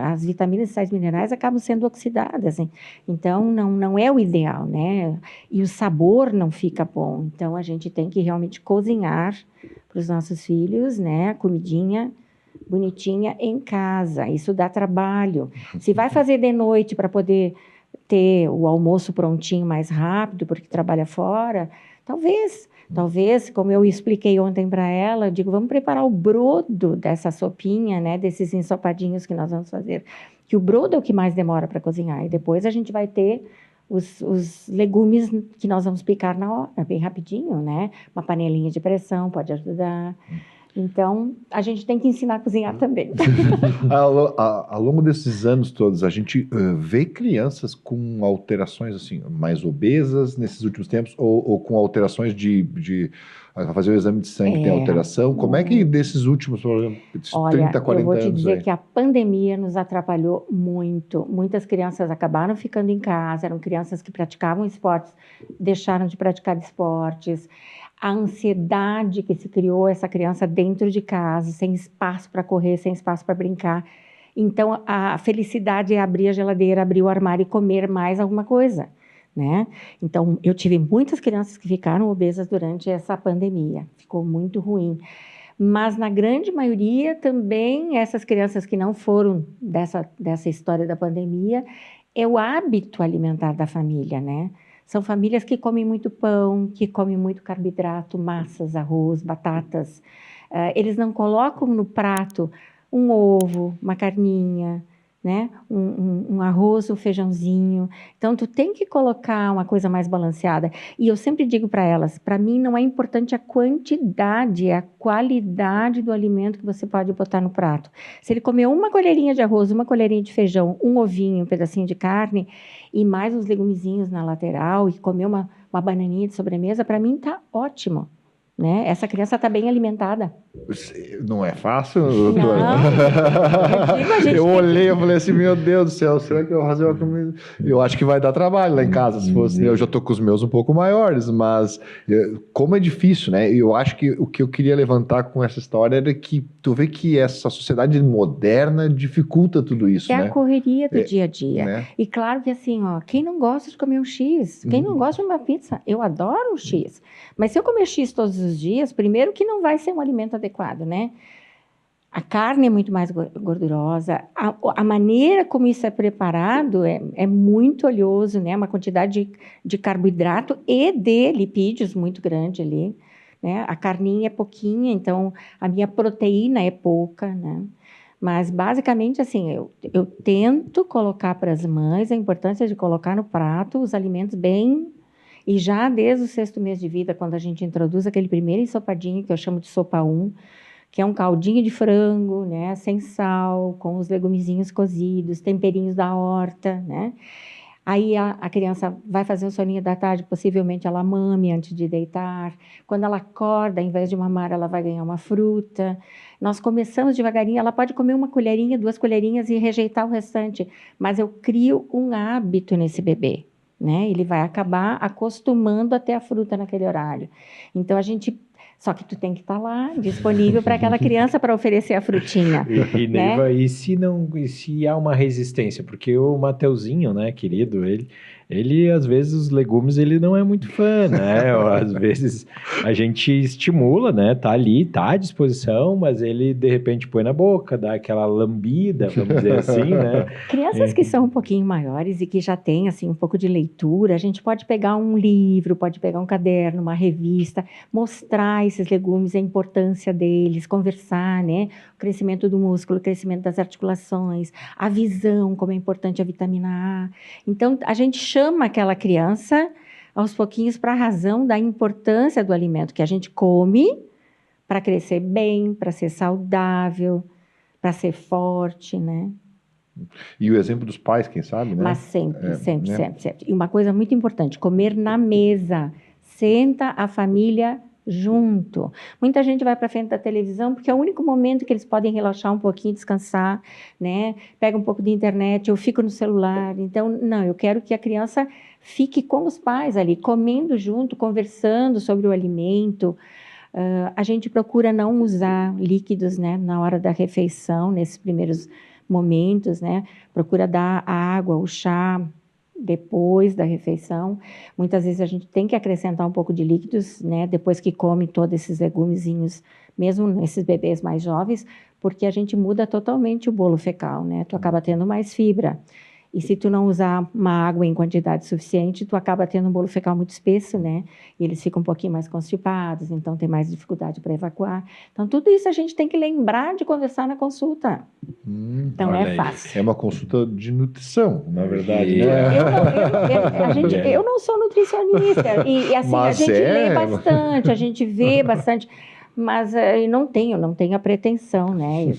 As vitaminas e sais minerais acabam sendo oxidadas, hein? Então, não é o ideal, né? E o sabor não fica bom. Então, a gente tem que realmente cozinhar para os nossos filhos, né? A comidinha bonitinha em casa. Isso dá trabalho. Se vai fazer de noite para poder ter o almoço prontinho mais rápido, porque trabalha fora, talvez, como eu expliquei ontem para ela, eu digo, vamos preparar o brodo dessa sopinha, né, desses ensopadinhos que nós vamos fazer, que o brodo é o que mais demora para cozinhar, e depois a gente vai ter os legumes que nós vamos picar na hora, bem rapidinho, né, uma panelinha de pressão pode ajudar. Então, a gente tem que ensinar a cozinhar também. Ao longo desses anos todos, a gente vê crianças com alterações assim, mais obesas nesses últimos tempos, ou com alterações de fazer o exame de sangue tem alteração. Como é que desses últimos, por exemplo, 30, 40 anos... eu vou te dizer que a pandemia nos atrapalhou muito. Muitas crianças acabaram ficando em casa, eram crianças que praticavam esportes, deixaram de praticar esportes. A ansiedade que se criou essa criança dentro de casa, sem espaço para correr, sem espaço para brincar. Então, a felicidade é abrir a geladeira, abrir o armário e comer mais alguma coisa, né? Então, eu tive muitas crianças que ficaram obesas durante essa pandemia. Ficou muito ruim. Mas, na grande maioria, também, essas crianças que não foram dessa história da pandemia, é o hábito alimentar da família, né? São famílias que comem muito pão, que comem muito carboidrato, massas, arroz, batatas. Eles não colocam no prato um ovo, uma carninha, né? Um arroz, um feijãozinho. Então, tu tem que colocar uma coisa mais balanceada. E eu sempre digo para elas, para mim não é importante a quantidade, é a qualidade do alimento que você pode botar no prato. Se ele comer uma colherinha de arroz, uma colherinha de feijão, um ovinho, um pedacinho de carne e mais uns legumezinhos na lateral e comer uma bananinha de sobremesa, para mim tá ótimo. Né? Essa criança está bem alimentada. Não é fácil, doutora? Não. Eu olhei e falei assim, meu Deus do céu, será que eu vou fazer uma comida? Eu acho que vai dar trabalho lá em casa, se fosse. Eu já estou com os meus um pouco maiores, mas como é difícil, né? Eu acho que o que eu queria levantar com essa história era que tu vê que essa sociedade moderna dificulta tudo isso, né? É a correria do dia a dia. Né? E claro que assim, ó, quem não gosta de comer um X? Quem não gosta de uma pizza? Eu adoro um X. Mas se eu comer X todos os dias, primeiro que não vai ser um alimento adequado, né? A carne é muito mais gordurosa, a maneira como isso é preparado é muito oleoso, né? Uma quantidade de carboidrato e de lipídios muito grande ali, né? A carninha é pouquinha, então a minha proteína é pouca, né? Mas basicamente assim, eu tento colocar para as mães a importância de colocar no prato os alimentos bem... E já desde o 6º mês de vida, quando a gente introduz aquele primeiro ensopadinho, que eu chamo de sopa 1, que é um caldinho de frango, né, sem sal, com os legumezinhos cozidos, temperinhos da horta, né? Aí a criança vai fazer o soninho da tarde, possivelmente ela mame antes de deitar. Quando ela acorda, ao invés de mamar, ela vai ganhar uma fruta. Nós começamos devagarinho, ela pode comer uma colherinha, 2 colherinhas e rejeitar o restante, mas eu crio um hábito nesse bebê. Né? Ele vai acabar acostumando a ter a fruta naquele horário. Então, só que tu tem que estar lá, disponível para aquela criança para oferecer a frutinha. E né? Neiva, e se há uma resistência? Porque o Mateuzinho, né, querido, ele às vezes os legumes ele não é muito fã, né? Ou, às vezes a gente estimula, né? Tá ali, tá à disposição, mas ele de repente põe na boca, dá aquela lambida, vamos dizer assim, né? Crianças que são um pouquinho maiores e que já têm assim um pouco de leitura, a gente pode pegar um livro, pode pegar um caderno, uma revista, mostrar esses legumes, a importância deles, conversar, né? O crescimento do músculo, o crescimento das articulações, a visão, como é importante a vitamina A. Então, a gente chama aquela criança aos pouquinhos para a razão da importância do alimento que a gente come para crescer bem, para ser saudável, para ser forte, né? E o exemplo dos pais, quem sabe, né? Mas sempre, sempre, né? sempre, sempre. E uma coisa muito importante, comer na mesa. Senta a família junto. Muita gente vai para frente da televisão porque é o único momento que eles podem relaxar um pouquinho, descansar, né? Pega um pouco de internet, eu fico no celular. Então, não, eu quero que a criança fique com os pais ali, comendo junto, conversando sobre o alimento. A gente procura não usar líquidos, né, na hora da refeição, nesses primeiros momentos, né? Procura dar a água, o chá depois da refeição. Muitas vezes a gente tem que acrescentar um pouco de líquidos, né? Depois que come todos esses legumezinhos, mesmo nesses bebês mais jovens, porque a gente muda totalmente o bolo fecal, né? Tu acaba tendo mais fibra. E se tu não usar uma água em quantidade suficiente, tu acaba tendo um bolo fecal muito espesso, né? E eles ficam um pouquinho mais constipados, então tem mais dificuldade para evacuar. Então, tudo isso a gente tem que lembrar de conversar na consulta. Então, olha é aí. fácil. É uma consulta de nutrição, na verdade, E- né? Eu não sou nutricionista. E assim, Mas a gente lê é. bastante, a gente vê bastante. Mas eu não tenho a pretensão, né?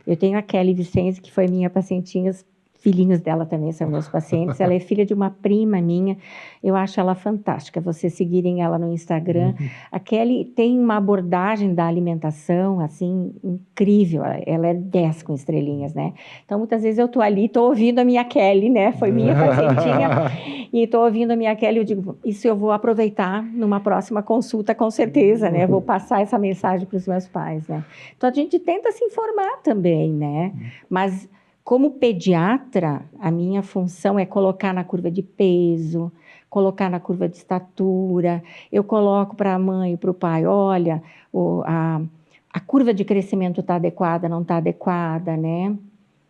Eu tenho a Kelly Vicente, que foi minha pacientinha, os filhinhos dela também são meus pacientes. Ela é filha de uma prima minha. Eu acho ela fantástica. Vocês seguirem ela no Instagram. A Kelly tem uma abordagem da alimentação, assim, incrível. Ela é 10 com estrelinhas, né? Então, muitas vezes eu tô ali, tô ouvindo a minha Kelly, né? Foi minha pacientinha. E tô ouvindo a minha Kelly, eu digo, isso eu vou aproveitar numa próxima consulta, com certeza, né? Vou passar essa mensagem para os meus pais, né? Então, a gente tenta se informar também, né? Mas, como pediatra, a minha função é colocar na curva de peso, colocar na curva de estatura. Eu coloco para a mãe e para o pai, olha, a curva de crescimento está adequada, não está adequada, né?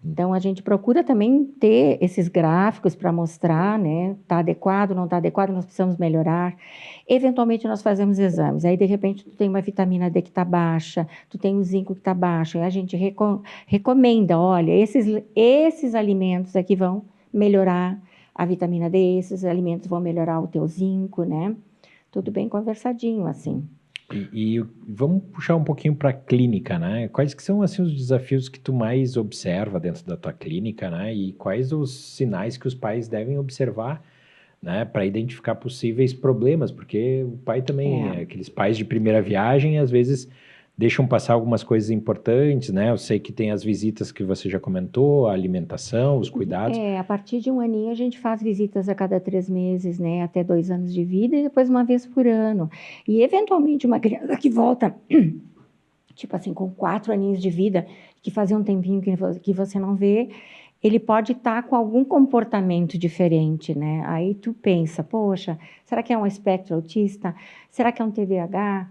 Então, a gente procura também ter esses gráficos para mostrar, né? Está adequado, não está adequado, nós precisamos melhorar. Eventualmente, nós fazemos exames. Aí, de repente, tu tem uma vitamina D que está baixa, tu tem um zinco que está baixo. Aí a gente recomenda, olha, esses alimentos aqui vão melhorar a vitamina D, esses alimentos vão melhorar o teu zinco, né? Tudo bem conversadinho, assim. E vamos puxar um pouquinho para a clínica, né? Quais que são assim, os desafios que tu mais observa dentro da tua clínica, né? E quais os sinais que os pais devem observar, né? Para identificar possíveis problemas, porque o pai também, aqueles pais de primeira viagem, às vezes deixam passar algumas coisas importantes, né? Eu sei que tem as visitas que você já comentou, a alimentação, os cuidados. A partir de um aninho a gente faz visitas a cada 3 meses, né? Até 2 anos de vida e depois uma vez por ano. E eventualmente uma criança que volta, tipo assim, com 4 aninhos de vida, que fazia um tempinho que você não vê, ele pode estar com algum comportamento diferente, né? Aí tu pensa, poxa, será que é um espectro autista? Será que é um TDAH?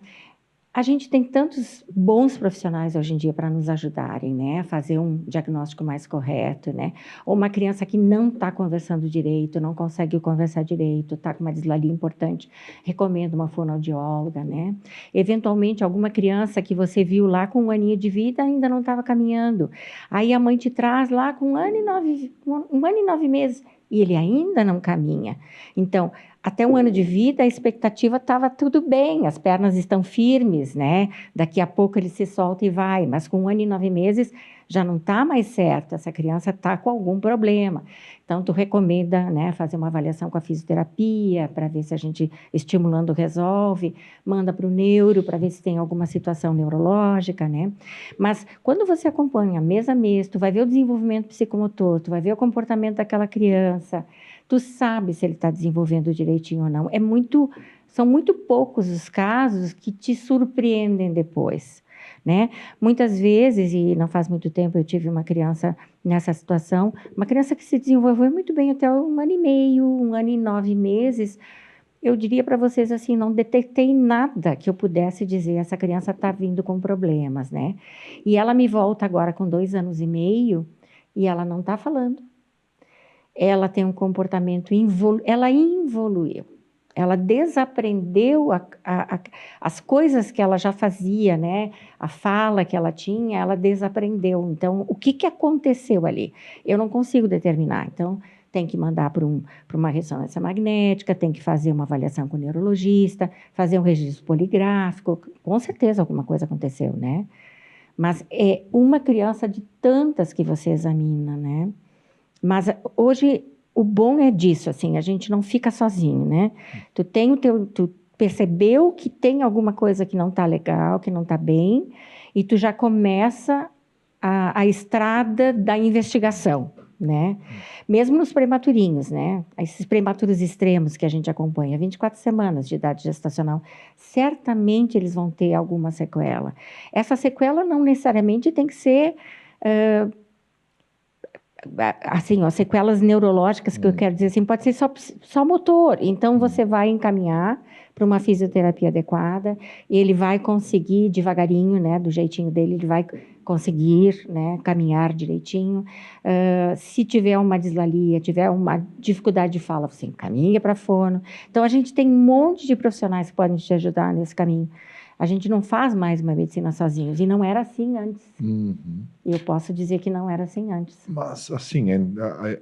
A gente tem tantos bons profissionais hoje em dia para nos ajudarem, né? A fazer um diagnóstico mais correto, né? Ou uma criança que não está conversando direito, não consegue conversar direito, está com uma dislalia importante, recomendo uma fonoaudióloga, né? Eventualmente, alguma criança que você viu lá com 1 aninho de vida ainda não estava caminhando. Aí a mãe te traz lá com 1 ano e 9 meses e ele ainda não caminha. Então, até 1 ano de vida, a expectativa estava tudo bem, as pernas estão firmes, né? Daqui a pouco ele se solta e vai, mas com 1 ano e 9 meses já não está mais certo, essa criança está com algum problema. Então, tu recomenda, né, fazer uma avaliação com a fisioterapia, para ver se a gente, estimulando, resolve, manda para o neuro, para ver se tem alguma situação neurológica, né? Mas, quando você acompanha mês a mês, tu vai ver o desenvolvimento psicomotor, tu vai ver o comportamento daquela criança, tu sabe se ele está desenvolvendo direitinho ou não. São muito poucos os casos que te surpreendem depois, né? Muitas vezes, e não faz muito tempo, eu tive uma criança nessa situação, uma criança que se desenvolveu muito bem até 1 ano e meio, 1 ano e 9 meses. Eu diria para vocês assim, não detectei nada que eu pudesse dizer, essa criança está vindo com problemas, né? E ela me volta agora com 2 anos e meio e ela não está falando. Ela tem um comportamento, ela evoluiu. Ela desaprendeu as coisas que ela já fazia, né? A fala que ela tinha, ela desaprendeu. Então, o que aconteceu ali? Eu não consigo determinar. Então, tem que mandar para uma ressonância magnética, tem que fazer uma avaliação com o neurologista, fazer um registro poligráfico. Com certeza alguma coisa aconteceu, né? Mas é uma criança de tantas que você examina, né? Mas hoje o bom é disso, assim, a gente não fica sozinho, né? Tu percebeu que tem alguma coisa que não está legal, que não está bem, e tu já começa a estrada da investigação, né? Mesmo nos prematurinhos, né? Esses prematuros extremos que a gente acompanha, 24 semanas de idade gestacional, certamente eles vão ter alguma sequela. Essa sequela não necessariamente tem que ser... assim, ó, sequelas neurológicas, que eu quero dizer assim, pode ser só motor. Então, você vai encaminhar para uma fisioterapia adequada, e ele vai conseguir devagarinho, né, do jeitinho dele, ele vai conseguir, né, caminhar direitinho. Se tiver uma dislalia, tiver uma dificuldade de fala, você encaminha para fono. Então, a gente tem um monte de profissionais que podem te ajudar nesse caminho. A gente não faz mais uma medicina sozinhos, e não era assim antes. Eu posso dizer que não era assim antes. Mas, assim,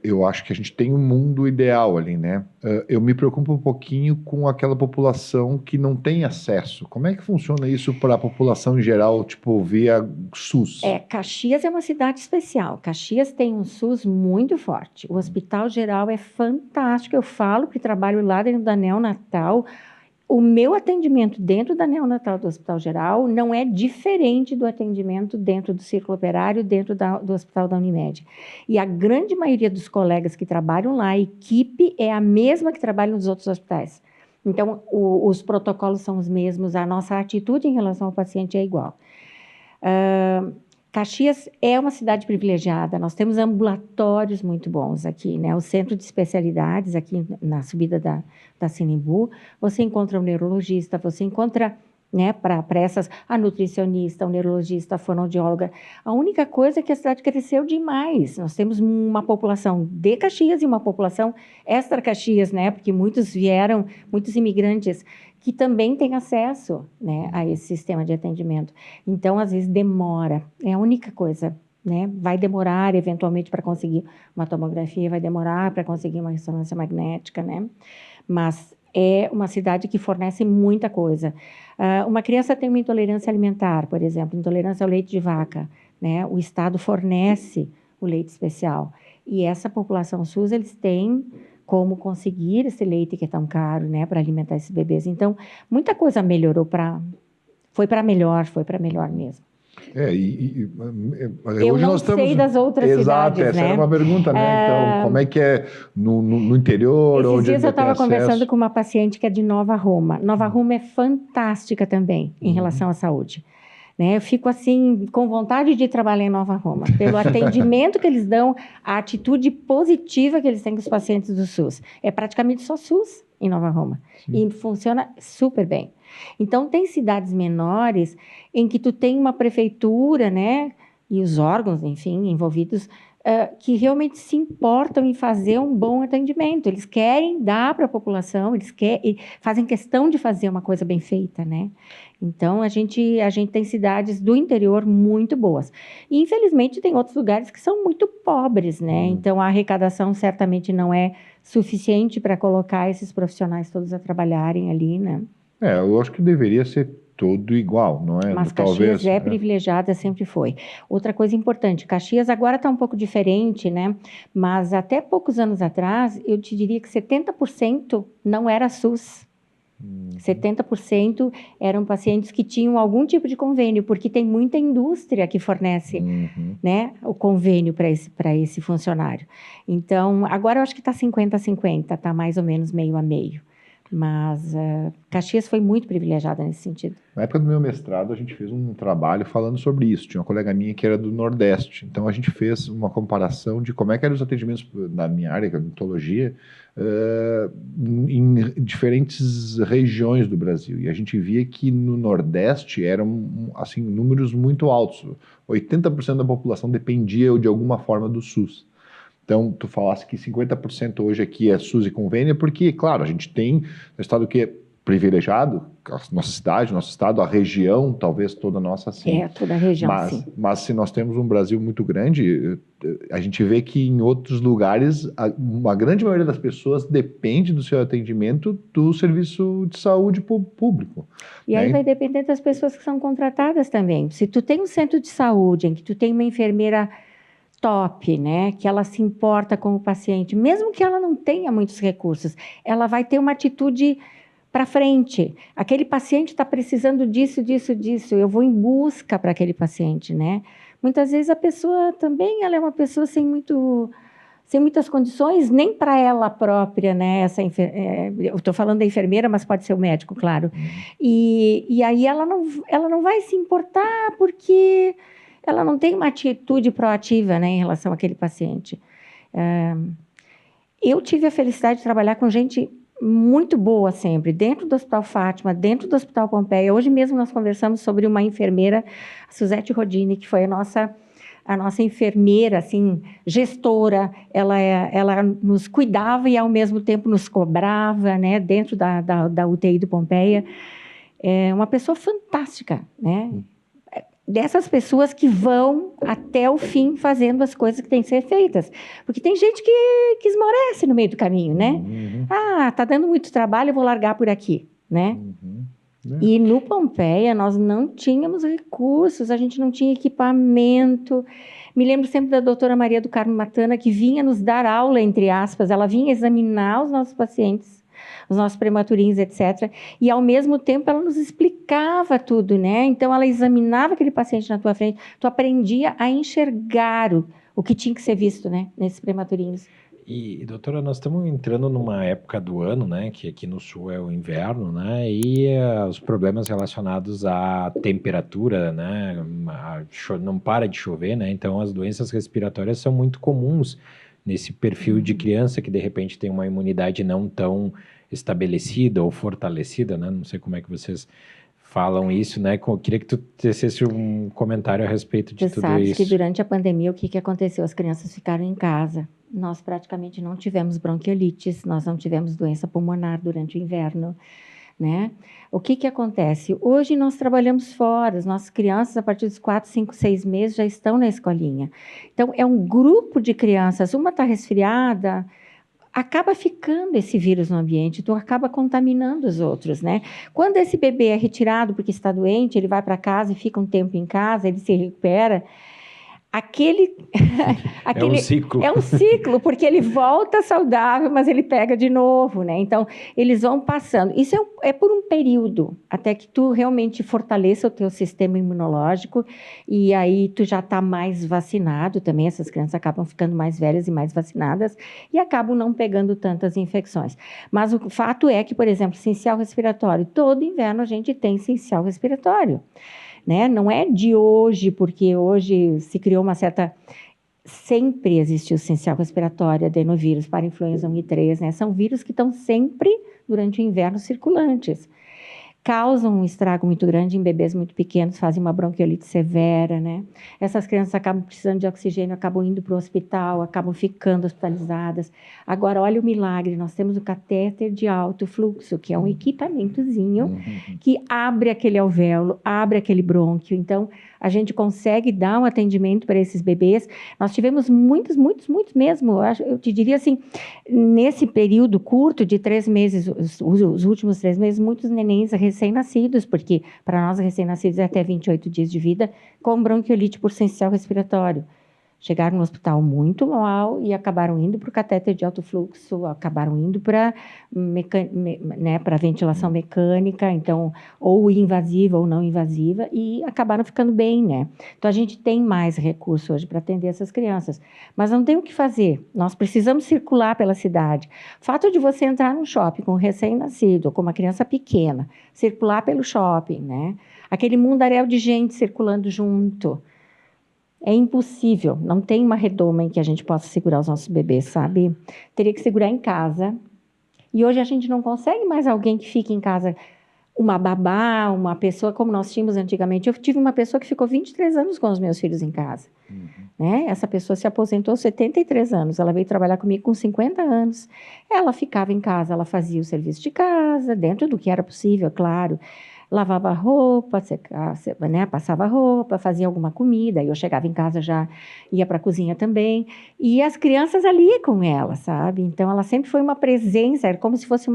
eu acho que a gente tem um mundo ideal ali, né? Eu me preocupo um pouquinho com aquela população que não tem acesso. Como é que funciona isso para a população em geral, tipo, via SUS? Caxias é uma cidade especial. Caxias tem um SUS muito forte. O Hospital Geral é fantástico. Eu falo que trabalho lá dentro da neonatal. O meu atendimento dentro da neonatal do Hospital Geral não é diferente do atendimento dentro do Círculo Operário, dentro do Hospital da Unimed. E a grande maioria dos colegas que trabalham lá, a equipe é a mesma que trabalha nos outros hospitais. Então, os protocolos são os mesmos, a nossa atitude em relação ao paciente é igual. Caxias é uma cidade privilegiada, nós temos ambulatórios muito bons aqui, né? O centro de especialidades aqui na subida da Sinimbu, você encontra um neurologista, você encontra, né, para essas, a nutricionista, o neurologista, a fonoaudióloga. A única coisa é que a cidade cresceu demais. Nós temos uma população de Caxias e uma população extra Caxias, né? Porque muitos imigrantes que também têm acesso, né, a esse sistema de atendimento. Então, às vezes, demora. É a única coisa, né? Vai demorar, eventualmente, para conseguir uma tomografia, vai demorar para conseguir uma ressonância magnética, né? Mas é uma cidade que fornece muita coisa. Uma criança tem uma intolerância alimentar, por exemplo, intolerância ao leite de vaca, né? O Estado fornece o leite especial. E essa população SUS, eles têm como conseguir esse leite que é tão caro, né, para alimentar esses bebês. Então, muita coisa melhorou foi para melhor mesmo. Eu hoje não nós estamos... sei das outras Exato, cidades, essa né? era uma pergunta, né? Então, como é que é no interior? Esses dias eu estava conversando acesso? com uma paciente que é de Nova Roma. Nova Roma é fantástica também em relação à saúde. Né? Eu fico assim, com vontade de trabalhar em Nova Roma, pelo atendimento que eles dão, a atitude positiva que eles têm com os pacientes do SUS. É praticamente só SUS em Nova Roma. Sim. E funciona super bem. Então, tem cidades menores em que tu tem uma prefeitura, né? E os órgãos, enfim, envolvidos, que realmente se importam em fazer um bom atendimento. Eles querem dar para a população, fazem questão de fazer uma coisa bem feita, né? Então, a gente tem cidades do interior muito boas. E, infelizmente, tem outros lugares que são muito pobres, né? Então, a arrecadação certamente não é suficiente para colocar esses profissionais todos a trabalharem ali, né? Eu acho que deveria ser todo igual, não é? Mas Caxias é privilegiada, sempre foi. Outra coisa importante, Caxias agora está um pouco diferente, né? Mas até poucos anos atrás, eu te diria que 70% não era SUS. 70% eram pacientes que tinham algum tipo de convênio, porque tem muita indústria que fornece, né, o convênio para esse funcionário. Então, agora eu acho que está 50-50, está mais ou menos meio a meio. Mas Caxias foi muito privilegiada nesse sentido. Na época do meu mestrado, a gente fez um trabalho falando sobre isso. Tinha uma colega minha que era do Nordeste. Então, a gente fez uma comparação de como é que eram os atendimentos na minha área, que é a odontologia, em diferentes regiões do Brasil. E a gente via que no Nordeste eram, assim, números muito altos. 80% da população dependia de alguma forma do SUS. Então, tu falasse que 50% hoje aqui é SUS e convênio, porque, claro, a gente tem no estado que privilegiado, a nossa cidade, nosso estado, a região, talvez toda nossa, sim. Toda a região, sim. Mas se nós temos um Brasil muito grande, a gente vê que em outros lugares, uma grande maioria das pessoas depende do seu atendimento do serviço de saúde público. E aí vai depender das pessoas que são contratadas também. Se tu tem um centro de saúde em que tu tem uma enfermeira top, né, que ela se importa com o paciente, mesmo que ela não tenha muitos recursos, ela vai ter uma atitude para frente. Aquele paciente está precisando disso, disso, disso. Eu vou em busca para aquele paciente, né? Muitas vezes a pessoa também, ela é uma pessoa sem muitas condições, nem para ela própria, né? Eu estou falando da enfermeira, mas pode ser o médico, claro. E aí ela não vai se importar porque ela não tem uma atitude proativa, né, em relação àquele paciente. Eu tive a felicidade de trabalhar com gente muito boa sempre, dentro do Hospital Fátima, dentro do Hospital Pompeia. Hoje mesmo nós conversamos sobre uma enfermeira, a Suzete Rodini, que foi a nossa enfermeira, assim, gestora. Ela nos cuidava e, ao mesmo tempo, nos cobrava, né, dentro da UTI do Pompeia. É uma pessoa fantástica, né? Dessas pessoas que vão até o fim fazendo as coisas que têm que ser feitas. Porque tem gente que esmorece no meio do caminho, né? Tá dando muito trabalho, eu vou largar por aqui, né? E no Pompeia nós não tínhamos recursos, a gente não tinha equipamento. Me lembro sempre da doutora Maria do Carmo Matana, que vinha nos dar aula, entre aspas. Ela vinha examinar os nossos pacientes, os nossos prematurinhos, etc. E, ao mesmo tempo, ela nos explicava tudo, né? Então, ela examinava aquele paciente na tua frente, tu aprendia a enxergar o que tinha que ser visto, né? Nesses prematurinhos. E, doutora, nós estamos entrando numa época do ano, né? Que aqui no sul é o inverno, né? E os problemas relacionados à temperatura, né? Não para de chover, né? Então, as doenças respiratórias são muito comuns nesse perfil de criança que, de repente, tem uma imunidade não tão estabelecida ou fortalecida, né? Não sei como é que vocês falam isso, né? Eu queria que tu tecesse um comentário a respeito de tudo isso. Tu sabes que durante a pandemia, o que aconteceu? As crianças ficaram em casa. Nós praticamente não tivemos bronquiolites, nós não tivemos doença pulmonar durante o inverno, né? O que acontece? Hoje nós trabalhamos fora, as nossas crianças, a partir dos 4, 5, 6 meses, já estão na escolinha. Então, é um grupo de crianças, uma está resfriada, acaba ficando esse vírus no ambiente, tu acaba contaminando os outros, né? Quando esse bebê é retirado porque está doente, ele vai para casa e fica um tempo em casa, ele se recupera. É um ciclo. É um ciclo, porque ele volta saudável, mas ele pega de novo, né? Então, eles vão passando. Isso é por um período, até que tu realmente fortaleça o teu sistema imunológico, e aí tu já está mais vacinado também. Essas crianças acabam ficando mais velhas e mais vacinadas, e acabam não pegando tantas infecções. Mas o fato é que, por exemplo, essencial respiratório, todo inverno a gente tem essencial respiratório. Né? Não é de hoje, porque hoje se criou uma certa... Sempre existiu essencial respiratório, adenovírus, parainfluenza 1 e 3, né? São vírus que estão sempre, durante o inverno, circulantes. Causam um estrago muito grande em bebês muito pequenos, fazem uma bronquiolite severa, né? Essas crianças acabam precisando de oxigênio, acabam indo para o hospital, acabam ficando hospitalizadas. Agora, olha o milagre, nós temos o catéter de alto fluxo, que é um equipamentozinho que abre aquele alvéolo, abre aquele brônquio. Então, a gente consegue dar um atendimento para esses bebês. Nós tivemos muitos mesmo, eu te diria assim, nesse período curto de 3 meses, os últimos 3 meses, muitos nenéns recém-nascidos, porque para nós recém-nascidos é até 28 dias de vida, com bronquiolite por essencial respiratório. Chegaram no hospital muito mal e acabaram indo para o catéter de alto fluxo, acabaram indo para ventilação mecânica, então, ou invasiva ou não invasiva, e acabaram ficando bem, né? Então, a gente tem mais recurso hoje para atender essas crianças, mas não tem o que fazer. Nós precisamos circular pela cidade. O fato de você entrar num shopping com um recém-nascido, ou com uma criança pequena, circular pelo shopping, né? Aquele mundaréu de gente circulando junto, é impossível, não tem uma redoma em que a gente possa segurar os nossos bebês, sabe? Teria que segurar em casa. E hoje a gente não consegue mais alguém que fique em casa. uma babá, uma pessoa como nós tínhamos antigamente. Eu tive uma pessoa que ficou 23 anos com os meus filhos em casa. Né? Essa pessoa se aposentou aos 73 anos. Ela veio trabalhar comigo com 50 anos. Ela ficava em casa, ela fazia o serviço de casa, dentro do que era possível, claro. Lavava roupa, né? Passava roupa, fazia alguma comida. Eu chegava em casa, já ia para a cozinha também. E as crianças ali com ela, sabe? Então, ela sempre foi uma presença, era como se fosse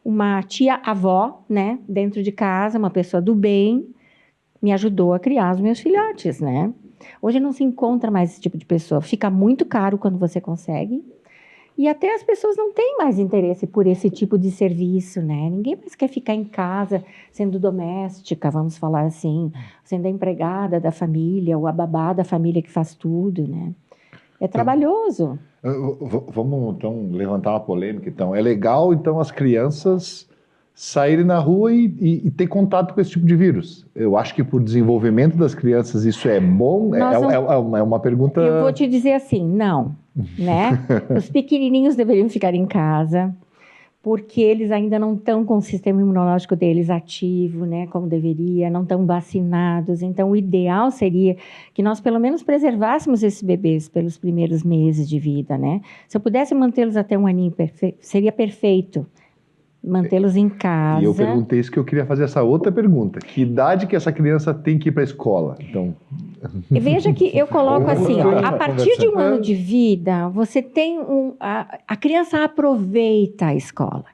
uma tia-avó, né, dentro de casa, uma pessoa do bem, me ajudou a criar os meus filhotes, né? Hoje não se encontra mais esse tipo de pessoa. Fica muito caro quando você consegue. E até as pessoas não têm mais interesse por esse tipo de serviço, né? Ninguém mais quer ficar em casa sendo doméstica, vamos falar assim, sendo a empregada da família ou a babá da família que faz tudo, né? É trabalhoso. Vamos, então, levantar uma polêmica, então. É legal, então, as crianças saírem na rua e ter contato com esse tipo de vírus? Eu acho que, por desenvolvimento das crianças, isso é bom? É uma pergunta... Eu vou te dizer assim, não, né? Os pequenininhos deveriam ficar em casa, porque eles ainda não estão com o sistema imunológico deles ativo, né, como deveria, não estão vacinados. Então, o ideal seria que nós, pelo menos, preservássemos esses bebês pelos primeiros meses de vida, né? Se eu pudesse mantê-los até um aninho, seria perfeito mantê-los em casa. E eu perguntei isso que eu queria fazer essa outra pergunta. Que idade que essa criança tem que ir para a escola? Então... E veja que eu coloco assim, ó, a partir de um ano de vida, você tem a criança aproveita a escola.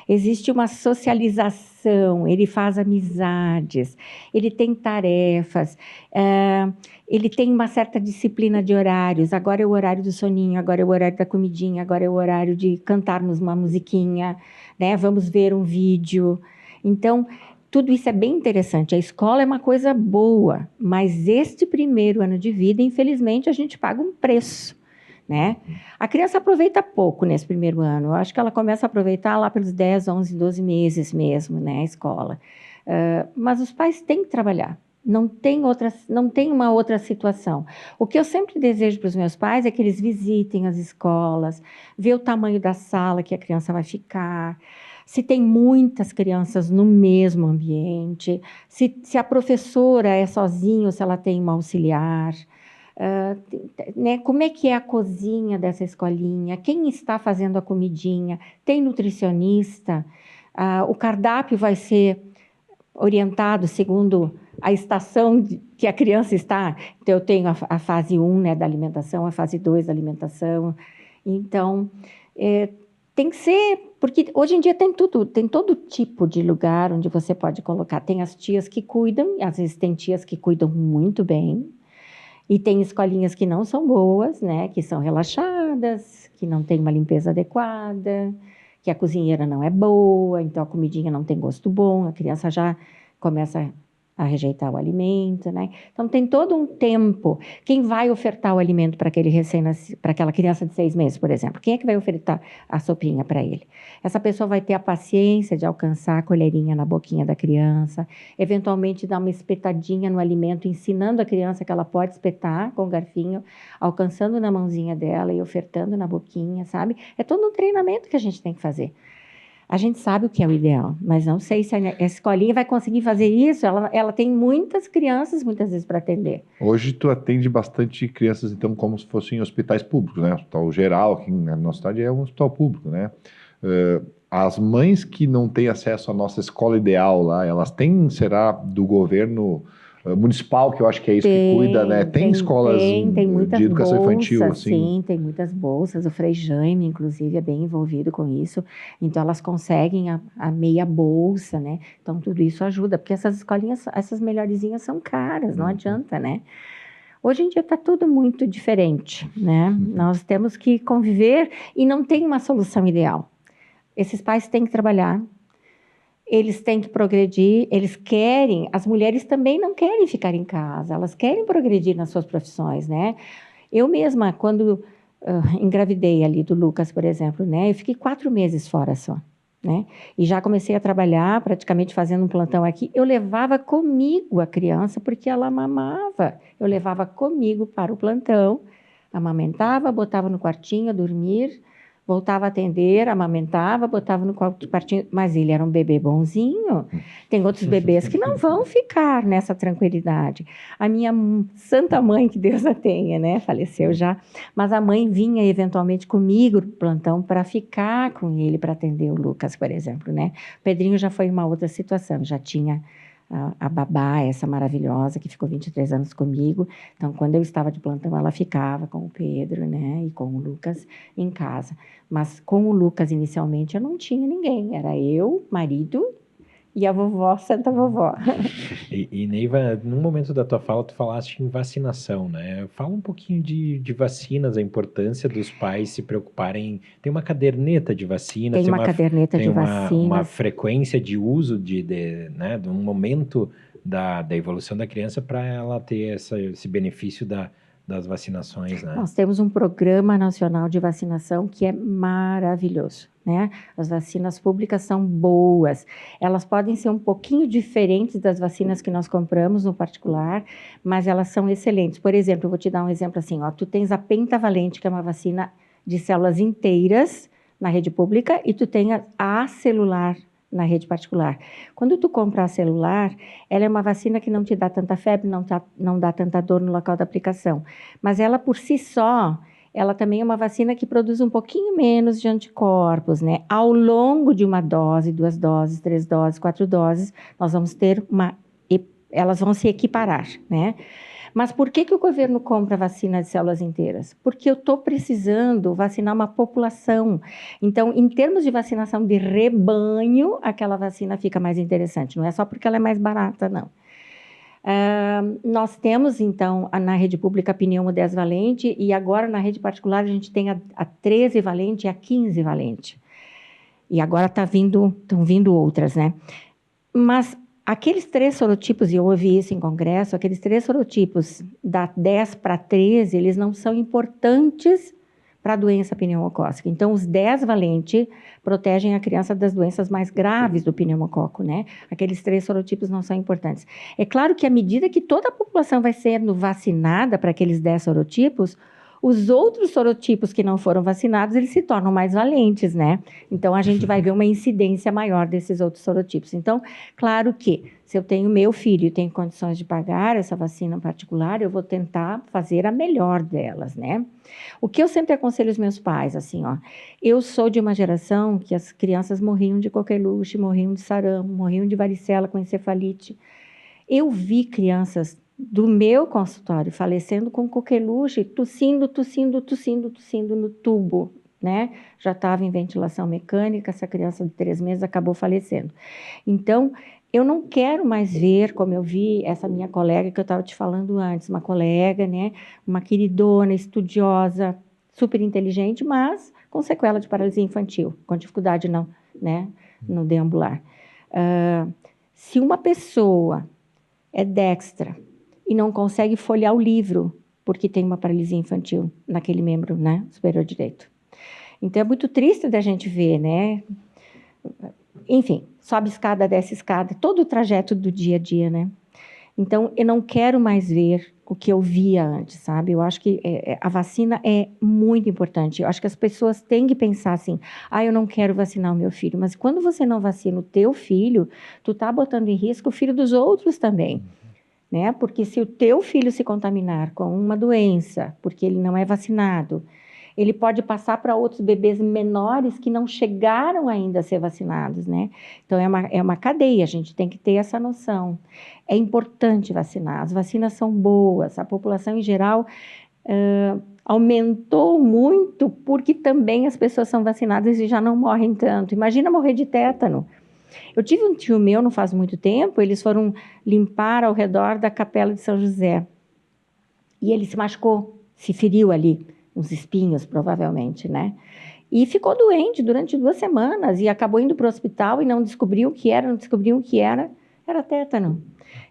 Existe uma socialização, ele faz amizades, ele tem tarefas, ele tem uma certa disciplina de horários. Agora é o horário do soninho, agora é o horário da comidinha, agora é o horário de cantarmos uma musiquinha, né? Vamos ver um vídeo. Então, tudo isso é bem interessante. A escola é uma coisa boa, mas este primeiro ano de vida, infelizmente, a gente paga um preço, né? A criança aproveita pouco nesse primeiro ano. Eu acho que ela começa a aproveitar lá pelos 10, 11, 12 meses mesmo, né? A escola. Mas os pais têm que trabalhar. Não tem uma outra situação. O que eu sempre desejo para os meus pais é que eles visitem as escolas, ver o tamanho da sala que a criança vai ficar, se tem muitas crianças no mesmo ambiente, se a professora é sozinha ou se ela tem uma auxiliar, né? Como é que é a cozinha dessa escolinha, quem está fazendo a comidinha, tem nutricionista, o cardápio vai ser orientado segundo a estação que a criança está. Então, eu tenho a fase 1, né, da alimentação, a fase 2 da alimentação. Então, tem que ser, porque hoje em dia tem tudo, tem todo tipo de lugar onde você pode colocar. Tem as tias que cuidam, às vezes tem tias que cuidam muito bem, e tem escolinhas que não são boas, né, que são relaxadas, que não tem uma limpeza adequada, que a cozinheira não é boa, então a comidinha não tem gosto bom, a criança já começa a rejeitar o alimento, né? Então, tem todo um tempo. Quem vai ofertar o alimento para aquela criança de 6 meses, por exemplo? Quem é que vai ofertar a sopinha para ele? Essa pessoa vai ter a paciência de alcançar a colherinha na boquinha da criança, eventualmente dar uma espetadinha no alimento, ensinando a criança que ela pode espetar com o garfinho, alcançando na mãozinha dela e ofertando na boquinha, sabe? É todo um treinamento que a gente tem que fazer. A gente sabe o que é o ideal, mas não sei se a escolinha vai conseguir fazer isso. Ela tem muitas crianças, muitas vezes, para atender. Hoje tu atende bastante crianças, então, como se fossem hospitais públicos, né? Hospital Geral, aqui na nossa cidade, é um hospital público, né? As mães que não têm acesso à nossa escola ideal lá, elas têm, será, do governo municipal, que eu acho que é isso que cuida, né? Tem escolas tem muitas de educação bolsas, infantil, assim? Sim, tem muitas bolsas. O Frei Jaime, inclusive, é bem envolvido com isso. Então, elas conseguem a meia bolsa, né? Então, tudo isso ajuda, porque essas escolinhas, essas melhorzinhas são caras, não adianta, né? Hoje em dia está tudo muito diferente, né? Nós temos que conviver e não tem uma solução ideal. Esses pais têm que trabalhar, eles têm que progredir, eles querem, as mulheres também não querem ficar em casa, elas querem progredir nas suas profissões, né? Eu mesma, quando engravidei ali do Lucas, por exemplo, né? Eu fiquei 4 meses fora só, né? E já comecei a trabalhar, praticamente fazendo um plantão aqui. Eu levava comigo a criança, porque ela mamava. Eu levava comigo para o plantão, amamentava, botava no quartinho a dormir, voltava a atender, amamentava, botava no quartinho, mas ele era um bebê bonzinho. Tem outros bebês que não vão ficar nessa tranquilidade. A minha santa mãe, que Deus a tenha, né, faleceu já, mas a mãe vinha eventualmente comigo no plantão para ficar com ele, para atender o Lucas, por exemplo, né. O Pedrinho já foi uma outra situação, já tinha a babá, essa maravilhosa, que ficou 23 anos comigo. Então, quando eu estava de plantão, ela ficava com o Pedro, né, e com o Lucas em casa. Mas com o Lucas, inicialmente, eu não tinha ninguém. Era eu, marido e a vovó, santa vovó. E Neiva, num momento da tua fala, tu falaste em vacinação, né? Fala um pouquinho de vacinas, a importância dos pais se preocuparem. Tem uma caderneta de vacinas, Tem uma caderneta de uma vacinas. frequência de uso né, de um momento da evolução da criança para ela ter esse benefício das vacinações, né? Nós temos um programa nacional de vacinação que é maravilhoso, né? As vacinas públicas são boas. Elas podem ser um pouquinho diferentes das vacinas que nós compramos no particular, mas elas são excelentes. Por exemplo, eu vou te dar um exemplo assim, ó, tu tens a pentavalente, que é uma vacina de células inteiras na rede pública, e tu tem a celular na rede particular. Quando tu compra a celular, ela é uma vacina que não te dá tanta febre, não dá tanta dor no local da aplicação. Mas ela, por si só, ela também é uma vacina que produz um pouquinho menos de anticorpos, né? Ao longo de uma dose, 2 doses, 3 doses, 4 doses, nós vamos ter elas vão se equiparar, né? Mas por que o governo compra vacina de células inteiras? Porque eu estou precisando vacinar uma população. Então, em termos de vacinação de rebanho, aquela vacina fica mais interessante. Não é só porque ela é mais barata, não. Nós temos, então, na rede pública a pneumo 10 valente, e agora na rede particular a gente tem a 13 valente e a 15 valente. E agora estão vindo outras, né? Mas aqueles 3 sorotipos, e eu ouvi isso em congresso, aqueles 3 sorotipos da 10 para 13, eles não são importantes para a doença pneumocócica. Então, os 10 valente protegem a criança das doenças mais graves do pneumococo, né? Aqueles 3 sorotipos não são importantes. É claro que à medida que toda a população vai sendo vacinada para aqueles 10 sorotipos, os outros sorotipos que não foram vacinados, eles se tornam mais valentes, né? Então, a gente vai ver uma incidência maior desses outros sorotipos. Então, claro que, se eu tenho meu filho e tenho condições de pagar essa vacina particular, eu vou tentar fazer a melhor delas, né? O que eu sempre aconselho os meus pais, assim, ó, eu sou de uma geração que as crianças morriam de coqueluche, morriam de sarampo, morriam de varicela com encefalite. Eu vi crianças do meu consultório falecendo com coqueluche, tossindo no tubo, né? Já estava em ventilação mecânica, essa criança de 3 meses acabou falecendo. Então, eu não quero mais ver, como eu vi essa minha colega que eu estava te falando antes, uma colega, né? Uma queridona, estudiosa, super inteligente, mas com sequela de paralisia infantil, com dificuldade no deambular. Se uma pessoa é dextra e não consegue folhear o livro, porque tem uma paralisia infantil naquele membro, né, superior direito. Então, é muito triste da gente ver, né? Enfim, sobe escada, desce escada, todo o trajeto do dia a dia, né? Então, eu não quero mais ver o que eu via antes, sabe? Eu acho que a vacina é muito importante. Eu acho que as pessoas têm que pensar assim, eu não quero vacinar o meu filho. Mas quando você não vacina o teu filho, tu tá botando em risco o filho dos outros também. Né? Porque se o teu filho se contaminar com uma doença, porque ele não é vacinado, ele pode passar para outros bebês menores que não chegaram ainda a ser vacinados, né? Então, é uma cadeia, a gente tem que ter essa noção. É importante vacinar, as vacinas são boas, a população em geral aumentou muito porque também as pessoas são vacinadas e já não morrem tanto. Imagina morrer de tétano. Eu tive um tio meu, não faz muito tempo, eles foram limpar ao redor da Capela de São José. E ele se machucou, se feriu ali, uns espinhos, provavelmente, né? E ficou doente durante 2 semanas e acabou indo para o hospital e não descobriu o que era, era tétano.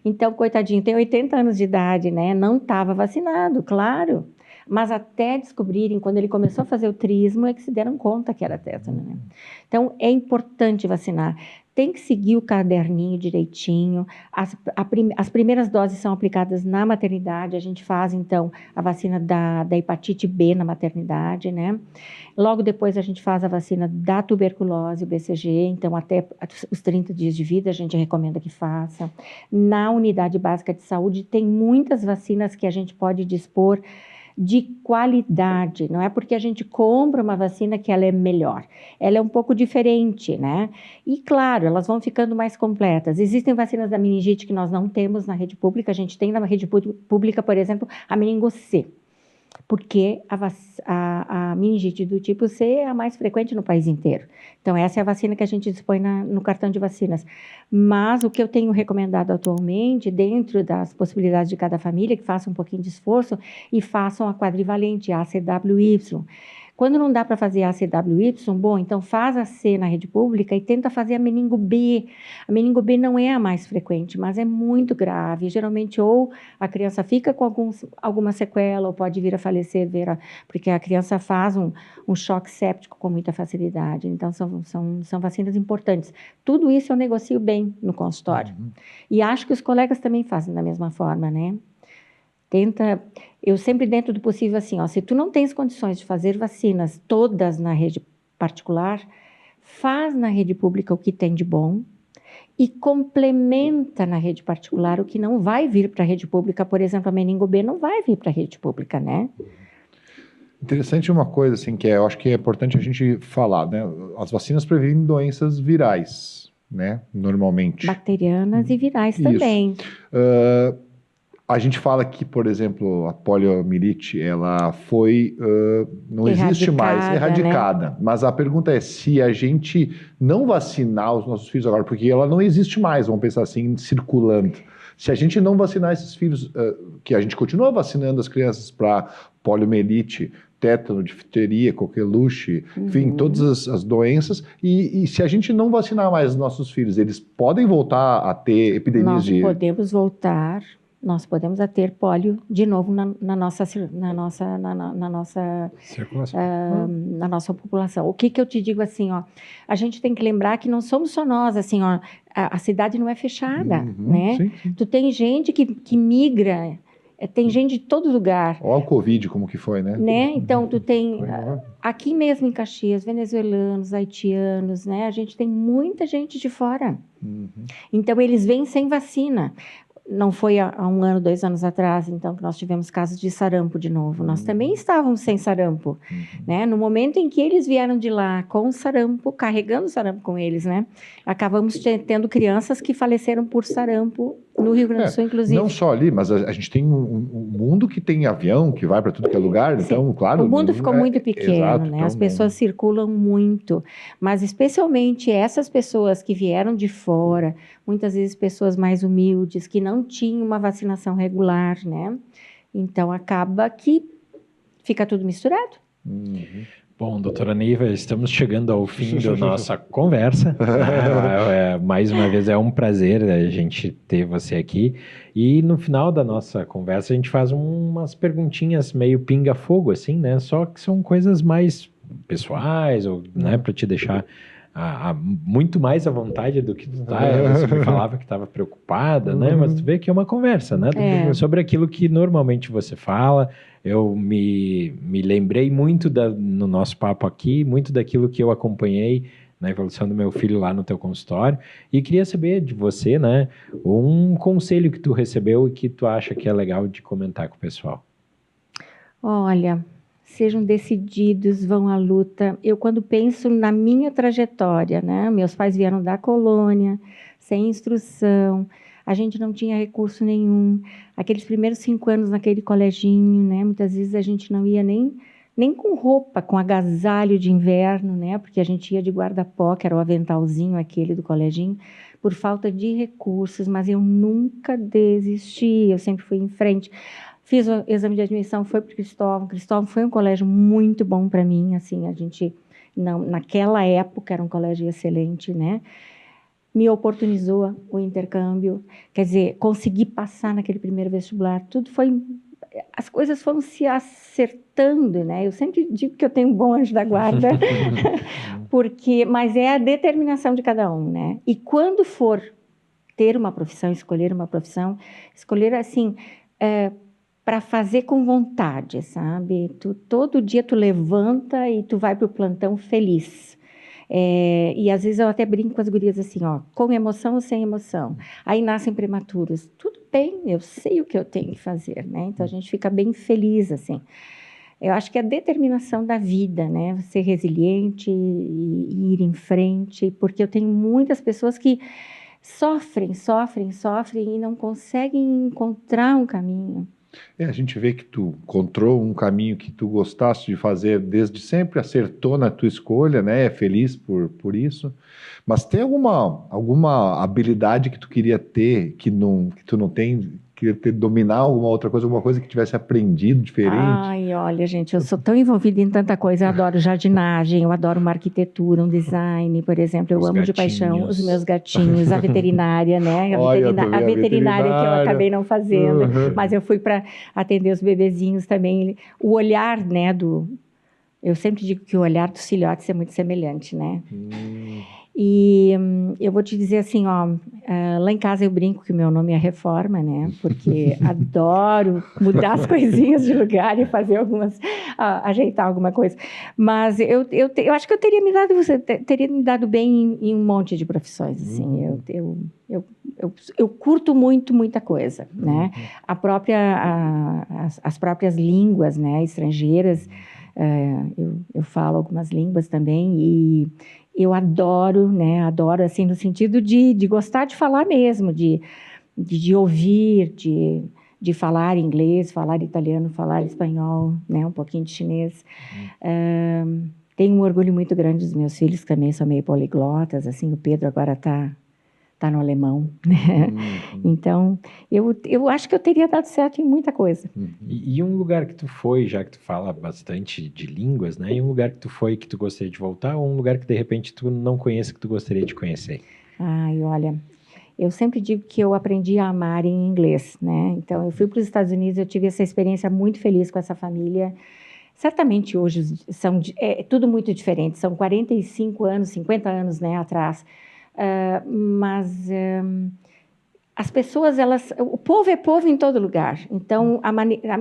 Então, coitadinho, tem 80 anos de idade, né? Não estava vacinado, claro. Mas até descobrirem, quando ele começou a fazer o trismo, é que se deram conta que era tétano, né? Então, é importante vacinar. tem que seguir o caderninho direitinho. As primeiras doses são aplicadas na maternidade, a gente faz, então, a vacina da hepatite B na maternidade, né? Logo depois a gente faz a vacina da tuberculose, o BCG, então até os 30 dias de vida a gente recomenda que faça. Na unidade básica de saúde tem muitas vacinas que a gente pode dispor de qualidade, não é porque a gente compra uma vacina que ela é melhor, ela é um pouco diferente, né? E claro, elas vão ficando mais completas. Existem vacinas da meningite que nós não temos na rede pública, a gente tem na rede pública, por exemplo, a meningo C, porque a meningite do tipo C é a mais frequente no país inteiro. Então, essa é a vacina que a gente dispõe no cartão de vacinas. Mas o que eu tenho recomendado atualmente, dentro das possibilidades de cada família, que façam um pouquinho de esforço e façam a quadrivalente, a ACWY. Quando não dá para fazer a ACWY, bom, então faz a C na rede pública e tenta fazer a meningo B. A meningo B não é a mais frequente, mas é muito grave. Geralmente, ou a criança fica com alguma sequela, ou pode vir a falecer, porque a criança faz um choque séptico com muita facilidade. Então, são vacinas importantes. Tudo isso eu negocio bem no consultório. E acho que os colegas também fazem da mesma forma, né? Eu sempre dentro do possível assim, ó, se tu não tens condições de fazer vacinas todas na rede particular, faz na rede pública o que tem de bom e complementa na rede particular o que não vai vir para a rede pública. Por exemplo, a meningo B não vai vir para a rede pública, né? Interessante uma coisa, assim, que eu acho que é importante a gente falar, né? As vacinas previnem doenças virais, né? Normalmente. Bacterianas e virais também. A gente fala que, por exemplo, a poliomielite, ela foi, não existe mais, erradicada. Né? Mas a pergunta é se a gente não vacinar os nossos filhos agora, porque ela não existe mais, vamos pensar assim, circulando. Se a gente não vacinar esses filhos, que a gente continua vacinando as crianças para poliomielite, tétano, difteria, coqueluche, enfim, todas as doenças, e se a gente não vacinar mais os nossos filhos, eles podem voltar a ter epidemias de... Nós podemos ter pólio de novo na nossa população. O que eu te digo assim, ó, a gente tem que lembrar que não somos só nós, assim, ó, a cidade não é fechada, né? Sim. Tu tem gente que migra, tem gente de todo lugar. Olha o Covid como que foi, né? Então, tu tem, aqui mesmo em Caxias, venezuelanos, haitianos, né? A gente tem muita gente de fora. Então, eles vêm sem vacina. Não foi há 1 ano, 2 anos atrás, então, que nós tivemos casos de sarampo de novo. Nós também estávamos sem sarampo, né? No momento em que eles vieram de lá com sarampo, carregando sarampo com eles, né? Acabamos tendo crianças que faleceram por sarampo no Rio Grande do Sul, inclusive. Não só ali, mas a gente tem um mundo que tem avião, que vai para tudo que é lugar, então, claro... O mundo ficou muito pequeno, exato, né? Então, as pessoas circulam muito, mas especialmente essas pessoas que vieram de fora, muitas vezes pessoas mais humildes, que não tinham uma vacinação regular, né? Então, acaba que fica tudo misturado. Bom, doutora Neiva, estamos chegando ao fim da nossa conversa. Mais uma vez, é um prazer a gente ter você aqui. E no final da nossa conversa, a gente faz umas perguntinhas meio pinga-fogo, assim, né? Só que são coisas mais pessoais, ou, né, para te deixar muito mais à vontade do que tu tá. Você me falava que estava preocupada, né? Mas tu vê que é uma conversa, né? Sobre aquilo que normalmente você fala. Eu me lembrei muito no nosso papo aqui, muito daquilo que eu acompanhei na evolução do meu filho lá no teu consultório, e queria saber de você, né, um conselho que tu recebeu e que tu acha que é legal de comentar com o pessoal. Olha, sejam decididos, vão à luta. Eu, quando penso na minha trajetória, né, meus pais vieram da colônia, sem instrução, a gente não tinha recurso nenhum. Aqueles primeiros 5 anos naquele coleginho, né? Muitas vezes a gente não ia nem com roupa, com agasalho de inverno, né? Porque a gente ia de guarda-pó, que era o aventalzinho aquele do coleginho, por falta de recursos, mas eu nunca desisti, eu sempre fui em frente. Fiz o exame de admissão, foi para o Cristóvão. Cristóvão foi um colégio muito bom para mim, assim, a gente, naquela época, era um colégio excelente, né? Me oportunizou o intercâmbio, quer dizer, consegui passar naquele primeiro vestibular, tudo foi as coisas foram se acertando, né? Eu sempre digo que eu tenho um bom anjo da guarda, mas é a determinação de cada um, né? E quando for ter uma profissão, escolher assim, para fazer com vontade, sabe? Todo dia tu levanta e tu vai para o plantão feliz. E às vezes eu até brinco com as gurias assim, ó, com emoção ou sem emoção. Aí nascem prematuros. Tudo bem, eu sei o que eu tenho que fazer, né? Então a gente fica bem feliz, assim. Eu acho que é a determinação da vida, né? Ser resiliente e ir em frente, porque eu tenho muitas pessoas que sofrem e não conseguem encontrar um caminho. A gente vê que tu encontrou um caminho que tu gostaste de fazer desde sempre, acertou na tua escolha, né? É feliz por isso. Mas tem alguma habilidade que tu queria ter que tu não tem? Queria dominar alguma coisa que tivesse aprendido diferente? Ai, olha, gente, eu sou tão envolvida em tanta coisa. Eu adoro jardinagem, eu adoro uma arquitetura, um design, por exemplo. Eu amo de paixão os meus gatinhos, a veterinária, né? A veterinária que eu acabei não fazendo, mas eu fui para atender os bebezinhos também. O olhar, né, eu sempre digo que o olhar dos filhotes é muito semelhante, né? E eu vou te dizer assim, ó, lá em casa eu brinco que o meu nome é Reforma, né? Porque adoro mudar as coisinhas de lugar e fazer ajeitar alguma coisa. Mas eu acho que eu teria me dado bem em um monte de profissões, assim. Eu curto muita coisa, né? As próprias línguas, né, estrangeiras, eu falo algumas línguas também e eu adoro, né? Adoro, assim, no sentido de gostar de falar mesmo, de ouvir, de falar inglês, falar italiano, falar espanhol, né? Um pouquinho de chinês. Tenho um orgulho muito grande dos meus filhos, que também são meio poliglotas, assim, o Pedro agora está no alemão, né? Então, eu acho que eu teria dado certo em muita coisa. E um lugar que tu foi, já que tu fala bastante de línguas, né? E um lugar que tu foi que tu gostaria de voltar, ou um lugar que de repente tu não conhece que tu gostaria de conhecer? Ai, olha, eu sempre digo que eu aprendi a amar em inglês, né? Então, eu fui para os Estados Unidos, eu tive essa experiência muito feliz com essa família. Certamente hoje é tudo muito diferente, são 45 anos, 50 anos, né, atrás. Mas as pessoas, o povo é povo em todo lugar. Então,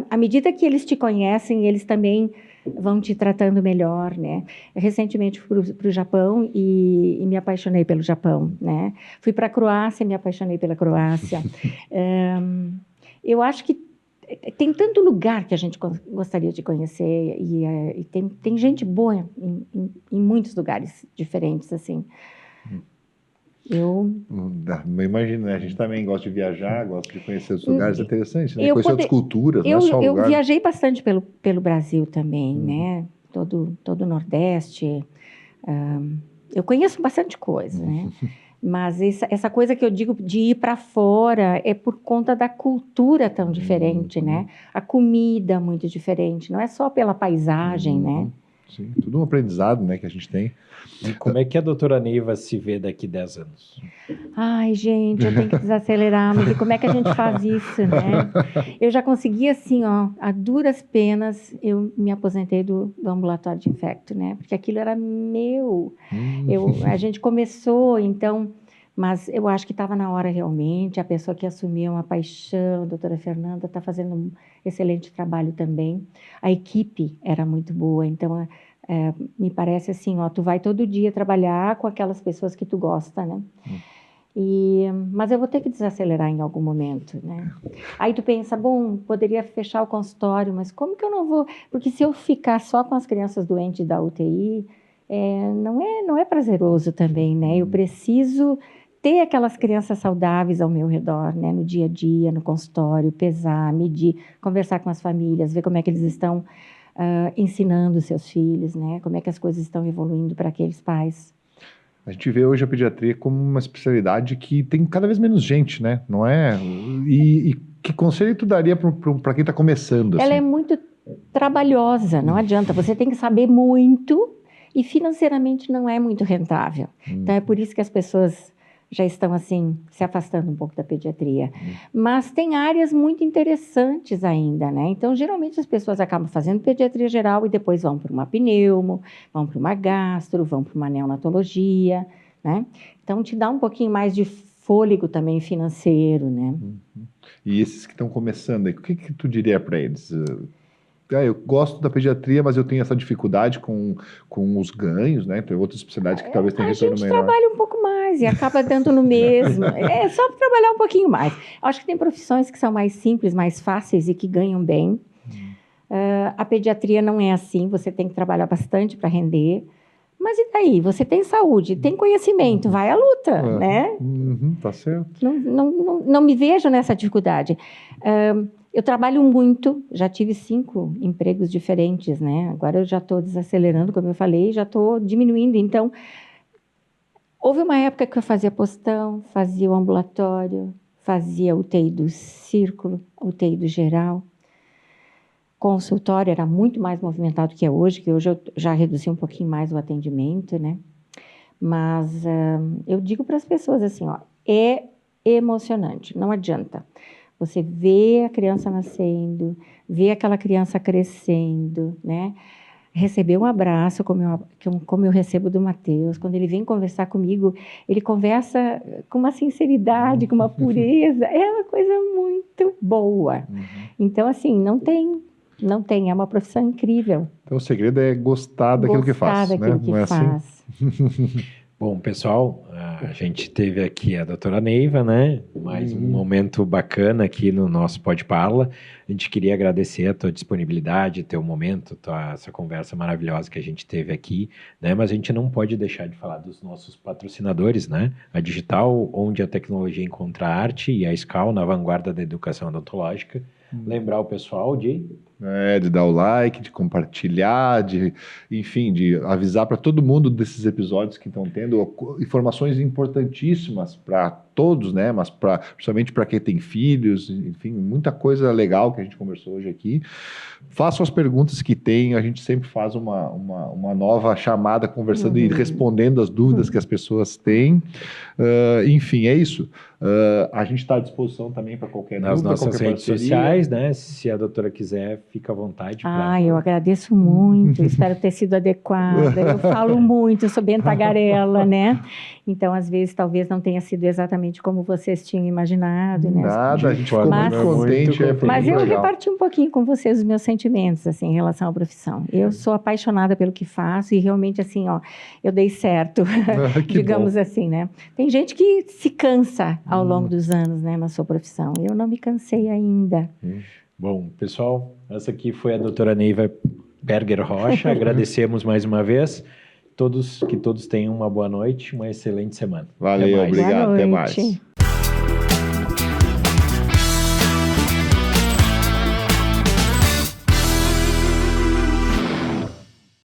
à medida que eles te conhecem, eles também vão te tratando melhor, né? Recentemente fui para o Japão e me apaixonei pelo Japão, né? Fui para a Croácia e me apaixonei pela Croácia. Eu acho que tem tanto lugar que a gente gostaria de conhecer e tem gente boa em muitos lugares diferentes, assim. Eu imagino, né? A gente também gosta de viajar, gosta de conhecer os lugares, é interessante, né? Conhecer outras culturas, não é só lugar. Eu viajei bastante pelo Brasil também, né? Todo o Nordeste. Eu conheço bastante coisa, né? Mas essa coisa que eu digo de ir para fora é por conta da cultura tão diferente, né? A comida muito diferente, não é só pela paisagem, né? Sim, tudo um aprendizado, né, que a gente tem. E como é que a doutora Neiva se vê daqui 10 anos? Ai, gente, eu tenho que desacelerar, mas e como é que a gente faz isso, né? Eu já consegui, assim, ó, a duras penas, eu me aposentei do ambulatório de infecto, né? Porque aquilo era meu. A gente começou, então, mas eu acho que estava na hora realmente, a pessoa que assumiu uma paixão, a doutora Fernanda, está fazendo um excelente trabalho também. A equipe era muito boa, então... me parece assim, ó, tu vai todo dia trabalhar com aquelas pessoas que tu gosta, né? Mas eu vou ter que desacelerar em algum momento, né? Aí tu pensa, bom, poderia fechar o consultório, mas como que eu não vou? Porque se eu ficar só com as crianças doentes da UTI, não é prazeroso também, né? Eu preciso ter aquelas crianças saudáveis ao meu redor, né? No dia a dia, no consultório, pesar, medir, conversar com as famílias, ver como é que eles estão ensinando seus filhos, né? Como é que as coisas estão evoluindo para aqueles pais. A gente vê hoje a pediatria como uma especialidade que tem cada vez menos gente, né? Não é? E que conselho tu daria para quem está começando? Assim? Ela é muito trabalhosa, não adianta. Você tem que saber muito e financeiramente não é muito rentável. Então é por isso que as pessoas já estão, assim, se afastando um pouco da pediatria. Mas tem áreas muito interessantes ainda, né? Então, geralmente, as pessoas acabam fazendo pediatria geral e depois vão para uma pneumo, vão para uma gastro, vão para uma neonatologia, né? Então, te dá um pouquinho mais de fôlego também financeiro, né? E esses que estão começando aí, o que tu diria para eles? Eu gosto da pediatria, mas eu tenho essa dificuldade com os ganhos, né? Tem outras especialidades que talvez tenham retorno melhor. A gente trabalha um pouco mais e acaba dando no mesmo. É só trabalhar um pouquinho mais. Acho que tem profissões que são mais simples, mais fáceis e que ganham bem. A pediatria não é assim, você tem que trabalhar bastante para render. Mas e daí? Você tem saúde, tem conhecimento, vai à luta, né? Tá certo. Não me vejo nessa dificuldade. Eu trabalho muito, já tive 5 empregos diferentes, né? Agora eu já estou desacelerando, como eu falei, já estou diminuindo. Então, houve uma época que eu fazia postão, fazia o ambulatório, fazia UTI do círculo, UTI do geral. Consultório era muito mais movimentado que hoje eu já reduzi um pouquinho mais o atendimento, né? Mas eu digo para as pessoas assim, ó, é emocionante, não adianta. Você vê a criança nascendo, vê aquela criança crescendo, né? Receber um abraço, como eu recebo do Matheus. Quando ele vem conversar comigo, ele conversa com uma sinceridade, com uma pureza. É uma coisa muito boa. Então, assim, não tem, é uma profissão incrível. Então, o segredo é gostar daquilo que faz, Gostar daquilo que faz. Bom, pessoal, a gente teve aqui a doutora Neiva, né? Mais um momento bacana aqui no nosso Pode Parla. A gente queria agradecer a tua disponibilidade, teu momento, essa conversa maravilhosa que a gente teve aqui, né? Mas a gente não pode deixar de falar dos nossos patrocinadores, né? A Digital, onde a tecnologia encontra a arte, e a SCAL, na vanguarda da educação odontológica. Lembrar o pessoal de dar o like, de compartilhar, enfim, de avisar para todo mundo desses episódios que estão tendo informações importantíssimas para todos, né? Mas principalmente para quem tem filhos, enfim, muita coisa legal que a gente conversou hoje aqui. Façam as perguntas que tem, a gente sempre faz uma nova chamada conversando e respondendo as dúvidas que as pessoas têm. Enfim, é isso. A gente está à disposição também para qualquer nas dúvida, nossas redes sociais, né? Se a doutora quiser, fica à vontade. Eu agradeço muito, espero ter sido adequada. Eu falo muito, eu sou bem tagarela, né? Então, às vezes, talvez não tenha sido exatamente como vocês tinham imaginado, né? Nada, a gente ficou muito contente. Mas eu reparti um pouquinho com vocês os meus sentimentos, assim, em relação à profissão. Eu sou apaixonada pelo que faço e realmente, assim, ó, eu dei certo, digamos assim, né? Tem gente que se cansa ao longo dos anos, né, na sua profissão. Eu não me cansei ainda. Bom, pessoal, essa aqui foi a doutora Neiva Berger Rocha. Agradecemos mais uma vez. Que todos tenham uma boa noite, uma excelente semana. Valeu, obrigado, até mais.